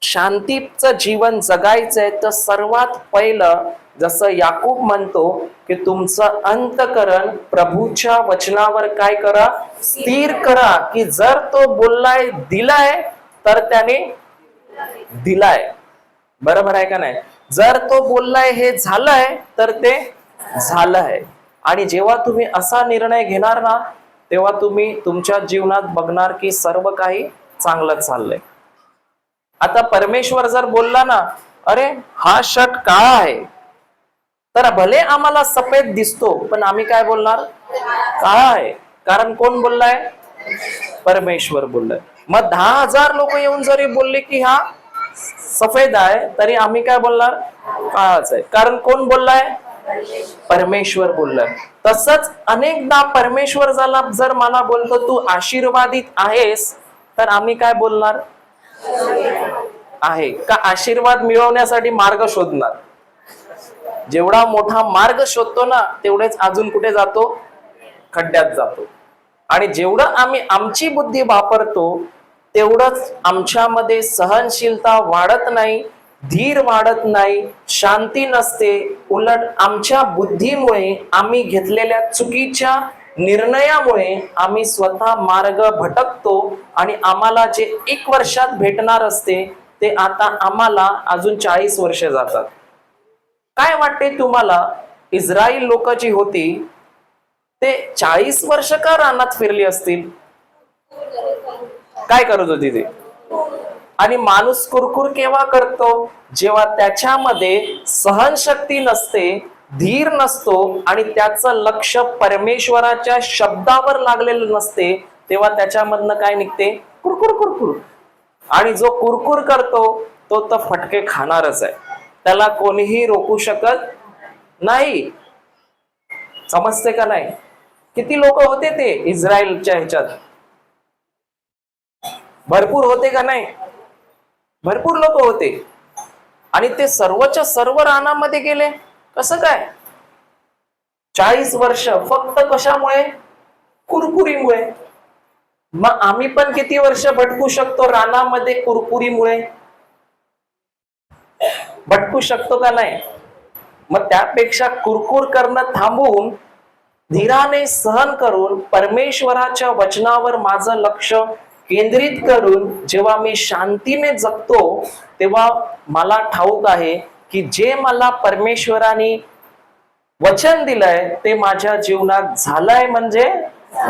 शांतीचं जीवन जगायचंय तर सर्वात पहिलं जसं याकूब म्हणतो की तुमचं अंतःकरण प्रभूच्या वचनावर काय करा? स्थिर करा. की जर तो बोललाय दिलाय तर त्याने दिलाय. बरोबर आहे का नाही? जर तो बोललाय हे झालंय तर ते झालंय. आणि जेव्हा तुम्ही असा निर्णय घेणार ना तेव्हा तुम्ही तुमच्या जीवनात बघणार की सर्व काही चांगलं चाललंय. आता परमेश्वर जर बोलला ना, अरे हा शर्ट काळा आहे, तर भले आम्हाला सफेद दिसतो पण आम्ही काय बोलणार? काळा आहे. कारण कोण बोललाय? परमेश्वर बोललाय. मग 10,000 लोक येऊन जरी बोलले की हा सफेद आहे तरी आम्ही काय बोलणार? काळाच आहे. कारण कोण बोललाय? परमेश्वर बोललाय. तसंच अनेकदा परमेश्वर जर मला बोलतो तू आशीर्वादित आहेस तर आम्ही काय बोलणार? आहे का? आशीर्वाद मिळवण्यासाठी मार्ग शोधणार. जेवढा मोठा मार्ग शोधतो ना तेवढेच अजून कुठे जातो? खड्ड्यात जातो. आणि जेवढं आम्ही आमची बुद्धी वापरतो तेवढंच आमच्यामध्ये सहनशीलता वाढत नाही, धीर वाढत नाही, शांती नसते. उलट आमच्या बुद्धीमुळे आम्ही घेतलेल्या चुकीच्या निर्णयामुळे आम्ही स्वतः मार्ग भटकतो, आणि आम्हाला जे 1 वर्षात भेटणार असते ते आता आम्हाला अजून 40 वर्ष जातात. काय वाटते तुम्हाला? इस्रायल लोक जी होती ते 40 वर्ष का रानात फिरली असतील? काय करत होती ते? आणि माणूस कुरकुर केव्हा करतो? जेव्हा त्याच्यामध्ये सहनशक्ती नसते, धीर नसतो, आणि त्याचं लक्ष परमेश्वराच्या शब्दावर लागलेलं नसते, तेव्हा त्याच्यामधनं काय निघते? कुरकुर कुरकुर. आणि जो कुरकुर करतो तो तर फटके खाणारच आहे. त्याला कोणीही रोखू शकत नाही. समजते का नाही? किती लोक होते ते इस्रायलच्या ह्याच्यात? भरपूर होते का नाही? भरपूर लोक होते. आणि ते सर्वच्या सर्व रानामध्ये गेले. कसं काय? 40 वर्ष फक्त कशामुळे? कुरकुरीमुळे. मग आम्ही पण किती वर्ष भटकू शकतो रानामध्ये कुरकुरीमुळे? भटकू शकतो का नाही? मग त्यापेक्षा कुरकुर करणं थांबवून धीराने सहन करून परमेश्वराच्या वचनावर माझं लक्ष केंद्रित करून जेव्हा मी शांतीने जगतो तेव्हा मला ठाऊक आहे की जे मला परमेश्वराने वचन दिलंय ते माझ्या जीवनात झालंय म्हणजे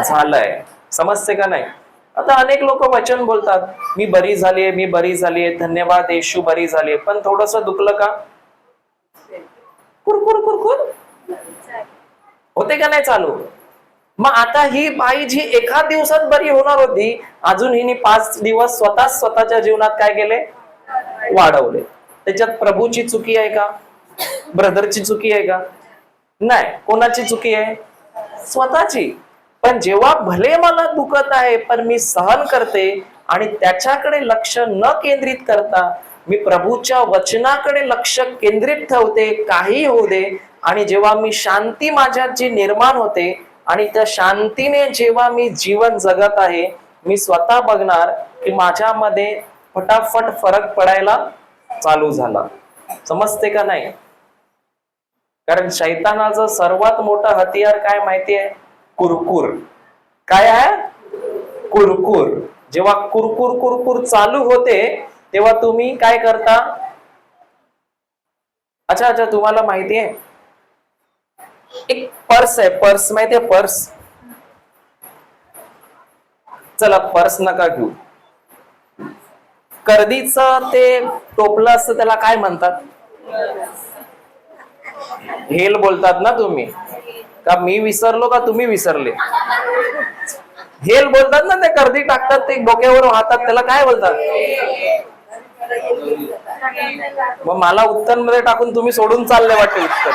झालंय. समजते का नाही? आता अनेक लोक वचन बोलतात, मी बरी झालीये, मी बरी झालीये, धन्यवाद येशू बरी झालीये, पण थोडस दुखलं का? कुरकुर कुरकुर होते का नाही चालू? मग आता ही बाई जी एका दिवसात बरी होणार होती, अजून हिने 5 दिवस स्वतःच्या जीवनात काय केले? वाढवले. त्याच्यात प्रभूची चुकी आहे का? ब्रदरची चुकी आहे का? नाही, कोणाची चुकी आहे? स्वतःची. पण जेव्हा भले मला दुखत आहे पण मी सहन करते आणि त्याच्याकडे लक्ष न केंद्रित करता मी प्रभूच्या वचनाकडे लक्ष केंद्रित ठेवते, काही होऊ दे, आणि जेव्हा मी शांती माझ्यात जी निर्माण होते आणि त्या शांतीने जेव्हा मी जीवन जगत आहे, मी स्वतः बघणार की माझ्यामध्ये फटाफट फरक पडायला चालू झाला. समजते का नाही? कारण शैतानाचं सर्वात मोठं हतियार काय माहिती आहे? कुरकुर. काय आहे? कुरकुर. जेव्हा कुरकुर कुरकुर चालू होते तेव्हा तुम्ही काय करता? अच्छा अच्छा, तुम्हाला माहिती आहे एक पर्स आहे, पर्स माहिती आहे? पर्स. चला, पर्स नका घेऊ. कर्दीचं ते टोपलं असतं, त्याला काय म्हणतात? हेल बोलतात ना तुम्ही? का मी विसरलो का तुम्ही विसरले? हेल बोलतात ना, ते कर्दी टाकतात, ते डोक्यावर वाहतात, त्याला काय बोलतात? मग मला उत्तर मध्ये टाकून तुम्ही सोडून चालले वाटते उत्तर.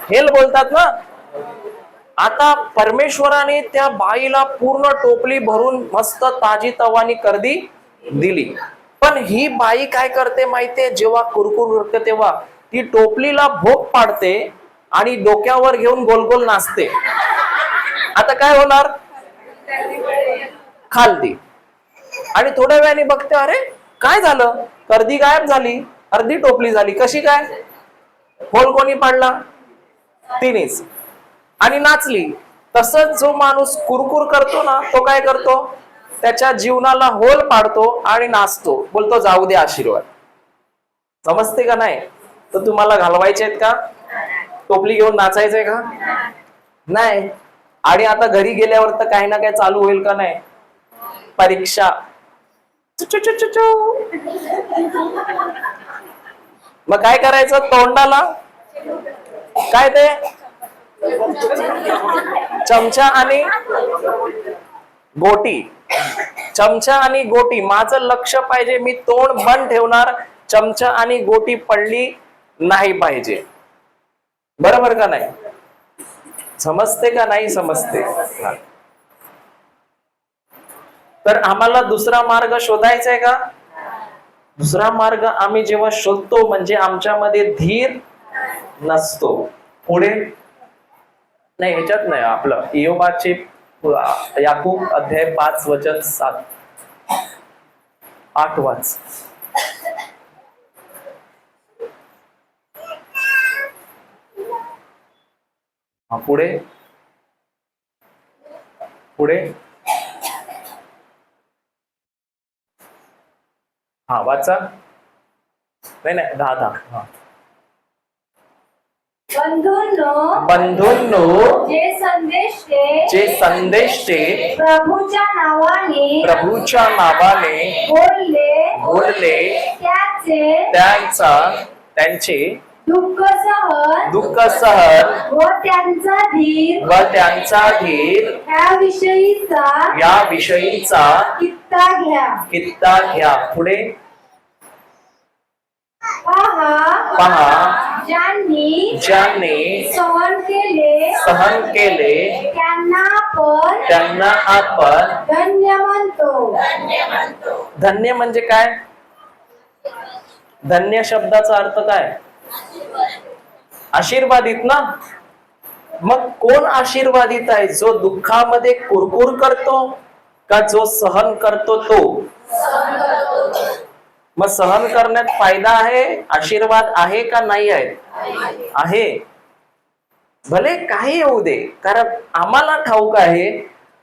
हेल बोलतात ना. आता परमेश्वराने त्या बाईला पूर्ण टोपली भरून मस्त ताजी तवानी कर्दी दिली. पण ही बाई काय करते माहितीये? जेव्हा कुरकुर करते तेव्हा ती टोपलीला भोग पाडते आणि डोक्यावर घेऊन गोल गोल नाचते. आता काय होणार? खालती. आणि थोड्या वेळाने बघते, अरे काय झालं? कर्दी गायब झाली, अर्धी टोपली झाली. कशी काय? होल कोणी पाडला? तिनेच. आणि नाचली. तसंच जो माणूस कुरकुर करतो ना, तो काय करतो? त्याच्या जीवनाला होल पाडतो आणि नाचतो, बोलतो जाऊ दे आशीर्वाद. समजते का नाही? तर तुम्हाला घालवायचे आहेत का? टोपली घेऊन नाचायचंय का? नाही. आणि आता घरी गेल्यावर तर काही ना काही चालू होईल का नाही? परीक्षा. मग काय करायचं? तोंडाला काय ते चमचा आणि गोटी. चमचा आणि गोटी. माझं लक्ष पाहिजे, मी तोंड बंद ठेवणार, चमचा आणि गोटी पडली नाही पाहिजे. बरोबर का नाही? समजते का नाही समजते? तर आम्हाला दुसरा मार्ग शोधायचा आहे का? दुसरा मार्ग आम्ही जेव्हा शोधतो म्हणजे आमच्यामध्ये धीर नसतो. पुढे नाही, ह्याच्यात नाही, आपलं इयोबाचे याकूब अध्याय 5 वचन 7 8 वाच. पुढे पुढे हा वाचा. नाही नाही, 10. बंधूंनो, जे संदेश ते
प्रभूच्या
नावाने बोलले त्यांचे दुःख सहन व त्यांचा धीर या विषयीचा कित्ता घ्या. पुढे पहा ज्यांनी सहन केले त्यांना आपण
धन्य म्हणतो.
धन्य म्हणजे काय? धन्य शब्दाचा अर्थ काय? आशीर्वादित ना. मग कोण आशीर्वादित आहे? जो दुःखामध्ये कुरकुर करतो का जो सहन करतो तो? मग सहन करण्यात फायदा आहे, आशीर्वाद आहे का नाही आहे? आहे. भले काही येऊ दे, कारण आम्हाला ठाऊक आहे.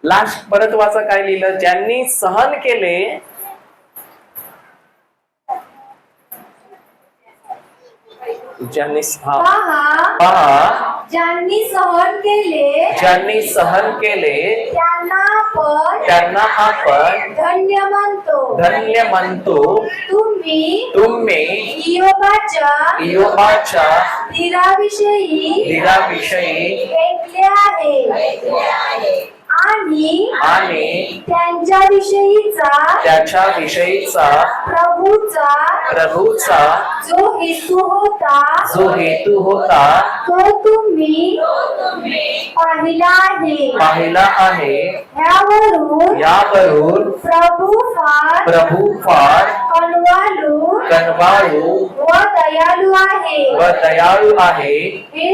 लास्ट परत वाचा काय लिहिलं? ज्यांनी सहन केले ज्यांनी सहन केले त्यांना आपण धन्य म्हणतो. तुम्ही इयोबाच्या धीराविषयी
ऐकले आहे. आणि
आणि
त्यांच्याविषयीचा
त्याच्याविषयीचा प्रभूचा
जो हेतू होता तो तुम्ही पाहिला आहे.
यावरून
प्रभू
फार
कनवाळू व दयाळू आहे हे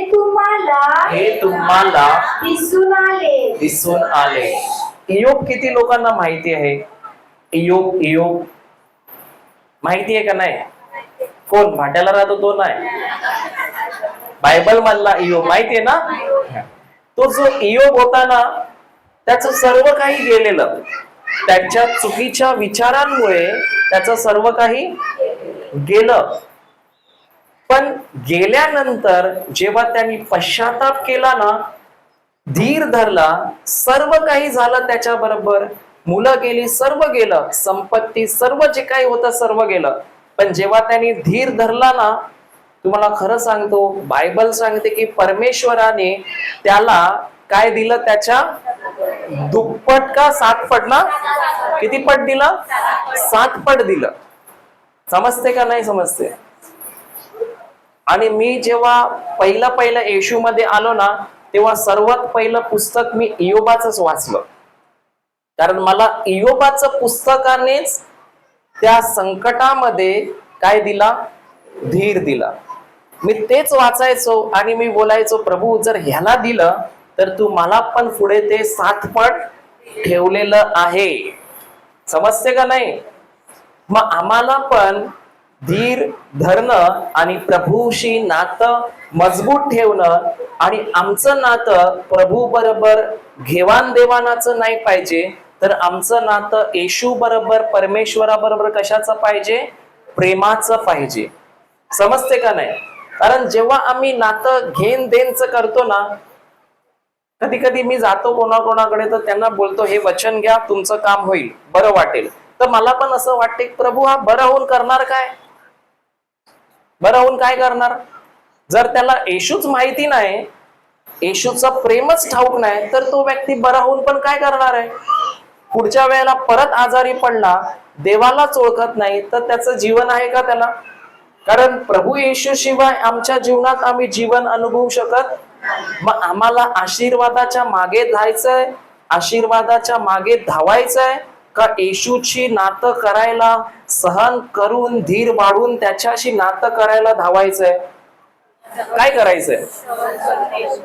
तुम्हाला
दिसून आले. इयोब किती लोकांना माहिती आहे? इयोब माहिती आहे का नाही? कोण भाट्याला राहतो तो नाही, बायबल मधला इयोब माहिती आहे ना? तो जो इयोब होता ना, त्याचं सर्व काही गेलेलं, त्याच्या चुकीच्या विचारांमुळे त्याचं सर्व काही गेलं. पण गेल्यानंतर जेव्हा त्यांनी पश्चाताप केला ना, धीर धरला, सर्व काही झालं त्याच्या बरोबर, मुलं गेली, सर्व गेलं, संपत्ती सर्व जे काही होतं सर्व गेलं. पण जेव्हा त्यांनी धीर धरला ना, तुम्हाला खरं सांगतो, बायबल सांगते की परमेश्वराने त्याला काय दिलं? त्याच्या दुप्पट का 7 पट ना? किती पट दिलं? 7 पट दिलं. समजते का नाही समजते? आणि मी जेव्हा पहिलं येशू मध्ये आलो ना, तेव्हा सर्वात पहिलं पुस्तक मी इयोबाचंच वाचलं. कारण मला इयोबाचं पुस्तकानेच त्या संकटामध्ये काय दिला? धीर दिला. मी तेच वाचायचो आणि मी बोलायचो, प्रभू जर ह्याला दिलं तर तू मला पण पुढे ते 7 पट ठेवलेलं आहे. समजते का नाही? मग आम्हाला पण धीर धरणं आणि प्रभूशी नातं मजबूत ठेवणं, आणि आमचं नातं प्रभू बरोबर घेवाण देवाणाचं नाही पाहिजे, तर आमचं नातं येशू बरोबर, परमेश्वरा बरोबर कशाचं पाहिजे? प्रेमाचं पाहिजे. समजते का नाही? कारण जेव्हा आम्ही नातं घेण देणचं करतो ना, कधी कधी मी जातो कोणाकोणाकडे तर त्यांना बोलतो, हे वचन घ्या, तुमचं काम होईल, बरं वाटेल. तर मला पण असं वाटते, प्रभू हा बरं होऊन करणार काय? बरं होऊन काय करणार? जर त्याला येशूच माहिती नाही, येशूचं प्रेमच ठाऊक नाही, तर तो व्यक्ती बरा होऊन पण काय करणार आहे? पुढच्या वेळेला परत आजारी पडला, देवालाच ओळखत नाही, तर त्याचं जीवन आहे का त्याला? कारण प्रभू येशू शिवाय आमच्या जीवनात आम्ही जीवन अनुभवू शकत. मग आम्हाला आशीर्वादाच्या मागे धावायचंय, आशीर्वादाच्या मागे धावायचंय का येशूची नातं करायला, सहन करून धीर वाढून त्याच्याशी नातं करायला धावायचंय? काय करायचंय?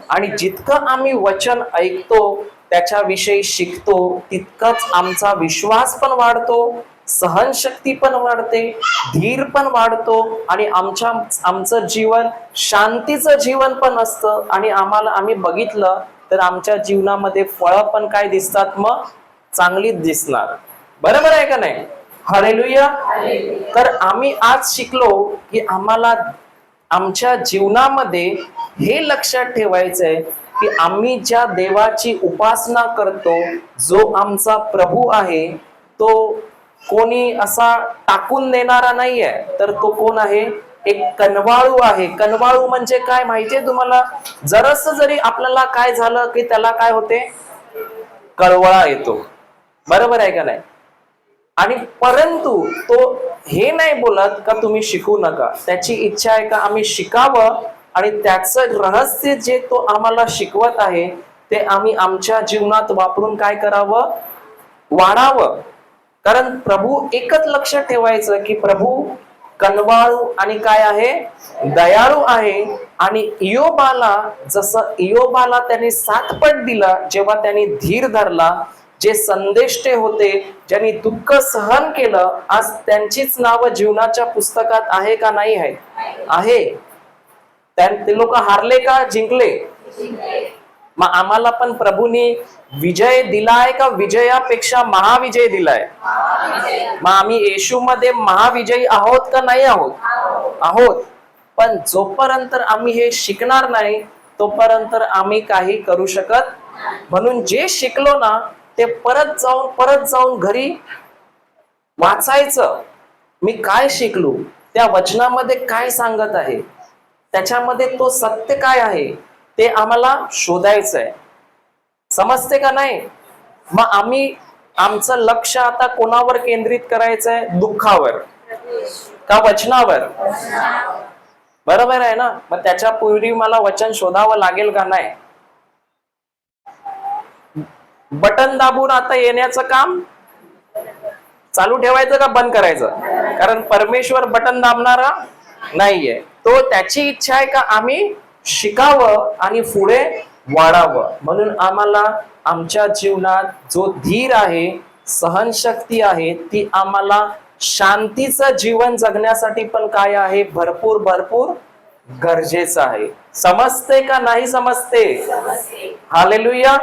आणि जितकं आम्ही वचन ऐकतो, त्याच्याविषयी शिकतो, तितकाच आमचा विश्वास पण वाढतो, सहनशक्ती पण वाढते, धीर पण वाढतो, आणि आमचं जीवन शांतीचं जीवन पण असतं. आणि आम्ही बघितलं तर आमच्या जीवनामध्ये फळं पण काय दिसतात? मग चांगलीच दिसणार. बरोबर आहे का नाही? हालेलुया. तर आम्ही आज शिकलो की आम्हाला आमच्या जीवनामध्ये हे लक्षात ठेवायचंय की आम्ही ज्या देवाची उपासना करतो, जो आमचा प्रभू आहे, तो कोणी असा टाकून देणारा नाहीये, तर तो कोण आहे? एक कनवाळू आहे. कनवाळू म्हणजे काय माहितीये तुम्हाला? जरास जरी आपल्याला काय झालं की त्याला काय होते? कळवळा येतो. बरोबर आहे का नाही? आणि परंतु तो हे नाही बोलत का तुम्ही शिकू नका. त्याची इच्छा आहे का आम्ही शिकावं, आणि त्याचं रहस्य जे तो आम्हाला शिकवत आहे ते आम्ही आमच्या जीवनात वापरून काय करावं? वाढावं. कारण प्रभू एकच लक्षात ठेवायचं की प्रभू कनवाळू आणि काय आहे? दयाळू आहे. आणि इयोबाला, जसं इयोबाला त्यांनी 7 पट दिला जेव्हा त्यांनी धीर धरला, जे संदेष्टे होते, ज्यांनी दुःख सहन केलं, आज त्यांचीच नावं जीवनाच्या पुस्तकात आहे का नाही आहे? आहे. ते लोक हारले का जिंकले? मग आम्हाला पण प्रभूंनी विजय दिलाय का विजयापेक्षा महाविजय दिलाय? मग आम्ही येशूमध्ये महाविजयी आहोत का नाही आहोत? आहोत. पण जोपर्यंत आम्ही हे शिकणार नाही, तोपर्यंत आम्ही काही करू शकत. म्हणून जे शिकलो ना, ते परत जाऊन घरी वाचायचं. मी काय शिकलो, त्या वचनामध्ये काय सांगत आहे, त्याच्यामध्ये तो सत्य काय आहे, ते आम्हाला शोधायचंय. समजते का नाही? मग आम्ही आमचं लक्ष आता कोणावर केंद्रित करायचंय? दुःखावर का वचनावर? बरोबर आहे ना? मग त्याच्यापूर्वी मला वचन शोधावं लागेल का नाही? बटन दाबून आता येण्याचं काम चालू ठेवायचं का बंद करायचं? कारण परमेश्वर बटन दाबणारा नाहीये. तो त्याची इच्छा आहे का आम्ही शिकावं आणि पुढे वाढावं. म्हणून आम्हाला आमच्या जीवनात जो धीर आहे, सहनशक्ती आहे, ती आम्हाला शांतीचं जीवन जगण्यासाठी पण काय आहे? भरपूर भरपूर गरजेचं आहे. समजते का नाही समजते? हालेलुया.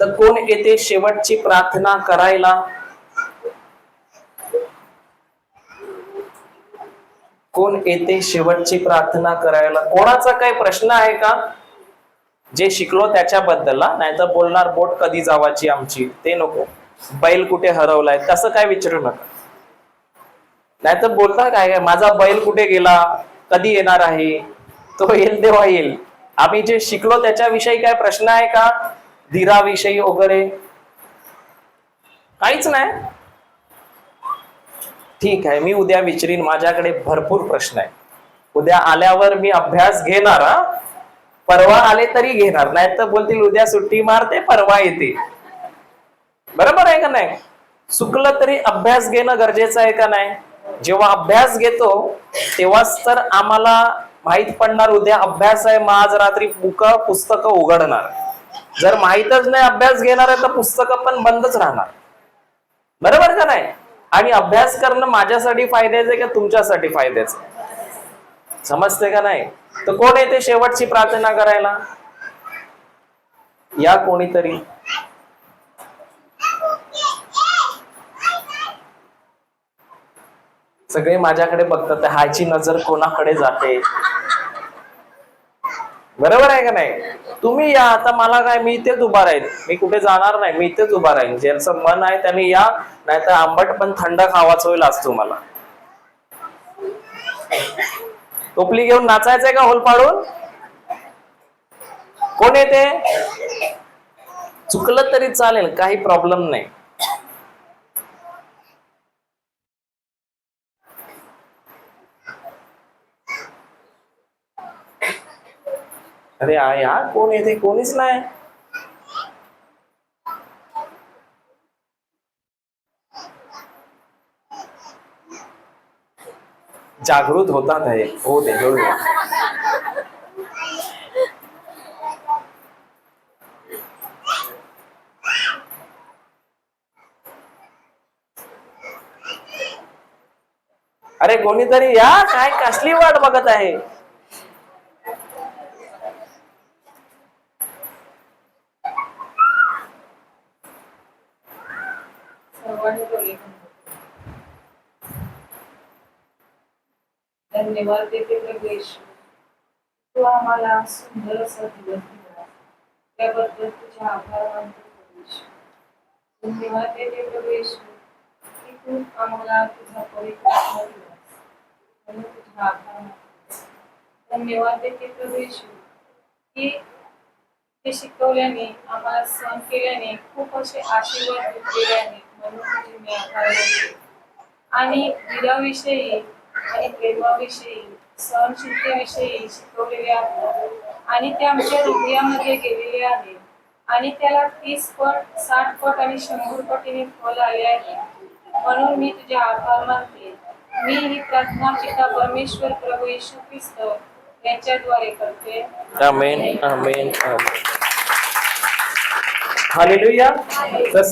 तर कोण येते शेवटची प्रार्थना करायला? कोण येते शेवटची प्रार्थना करायला? कोणाचा काही प्रश्न आहे का? जे शिकलो त्याच्याबद्दल, नाही तर बोलणार बोट कधी जावाची आमची, ते नको. बैल कुठे हरवलाय तसं काय विचारू नका. नाही तर बोलता काय माझा बैल कुठे गेला, कधी येणार आहे? तो येईल तेव्हा येईल. आम्ही जे शिकलो त्याच्याविषयी काय प्रश्न आहे का? धीराविषयी वगैरे काहीच नाही. ठीक आहे, मी उद्या विचारीन. माझ्याकडे भरपूर प्रश्न आहे. उद्या आल्यावर मी अभ्यास घेणार. परवा आले तरी घेणार, नाही तर बोलतील उद्या सुट्टी मारते परवा येते. बरोबर आहे का नाही? चुकलं तरी अभ्यास घेणं गरजेचं आहे का नाही? जेव्हा अभ्यास घेतो तेव्हाच तर आम्हाला माहित पडणार उद्या अभ्यास आहे, मग आज रात्री पुस्तकं उघडणार. जर माहीतच नाही अभ्यास घेणार आहे तर पुस्तकं पण बंदच राहणार. बरोबर का नाही? आणि अभ्यास करणं माझ्यासाठी फायद्याचं आहे का तुमच्यासाठी फायद्याचं? समजते का नाही? तर कोण येते शेवटची प्रार्थना करायला? या कोणीतरी. सगळे माझ्याकडे बघतात, ह्याची नजर कोणाकडे जाते? बरोबर आहे का नाही? तुम्ही या आता. मला काय, मी इथेच उभा राहील. मी कुठे जाणार नाही. मी इथेच उभा राहील. ज्यांचं मन आहे त्यांनी या, नाही तर आंबट पण थंड खावाच होईल आज तुम्हाला. टोपली घेऊन नाचायचंय का होल पाडून? कोण येते? चुकलं तरी चालेल, काही प्रॉब्लेम नाही. अरे या कोण येते? कोणीच नाही. जागृत होतात आहे. हो ते जरूर. अरे कोणीतरी या. काय कसली वाट बघत आहे?
धन्यवाद देते प्रभू येशू, तू आम्हाला सुंदर असा दिवस दिला, त्याबद्दल तुझे आभार मानतो प्रभू येशू. धन्यवाद देते प्रभू येशू की तू आम्हाला तुझा पवित्र आत्मा दिलास, म्हणून तुझे आभार मानतो. धन्यवाद देते प्रभू येशू की ते शिकवल्याने, आम्हाला सहन केल्याने खूप असे आशीर्वाद दिलेले आहेत, म्हणून तुझे मी आभार मानते. आणि धीराविषयी आणि प्रेमाविषयी, सहनशीलतेविषयी शिकवलेले आहे आणि ते आमच्या हृदयामध्ये गेलेले आहे आणि त्याला 30 पट, 60 पट आणि 100 पटीने फल आले आहे. म्हणून मी तुझे आभार मानते. मी ही प्रार्थना पिता परमेश्वर प्रभू येशू ख्रिस्त यांच्याद्वारे करते.
आमेन, आमेन, आमेन. हालेलुया.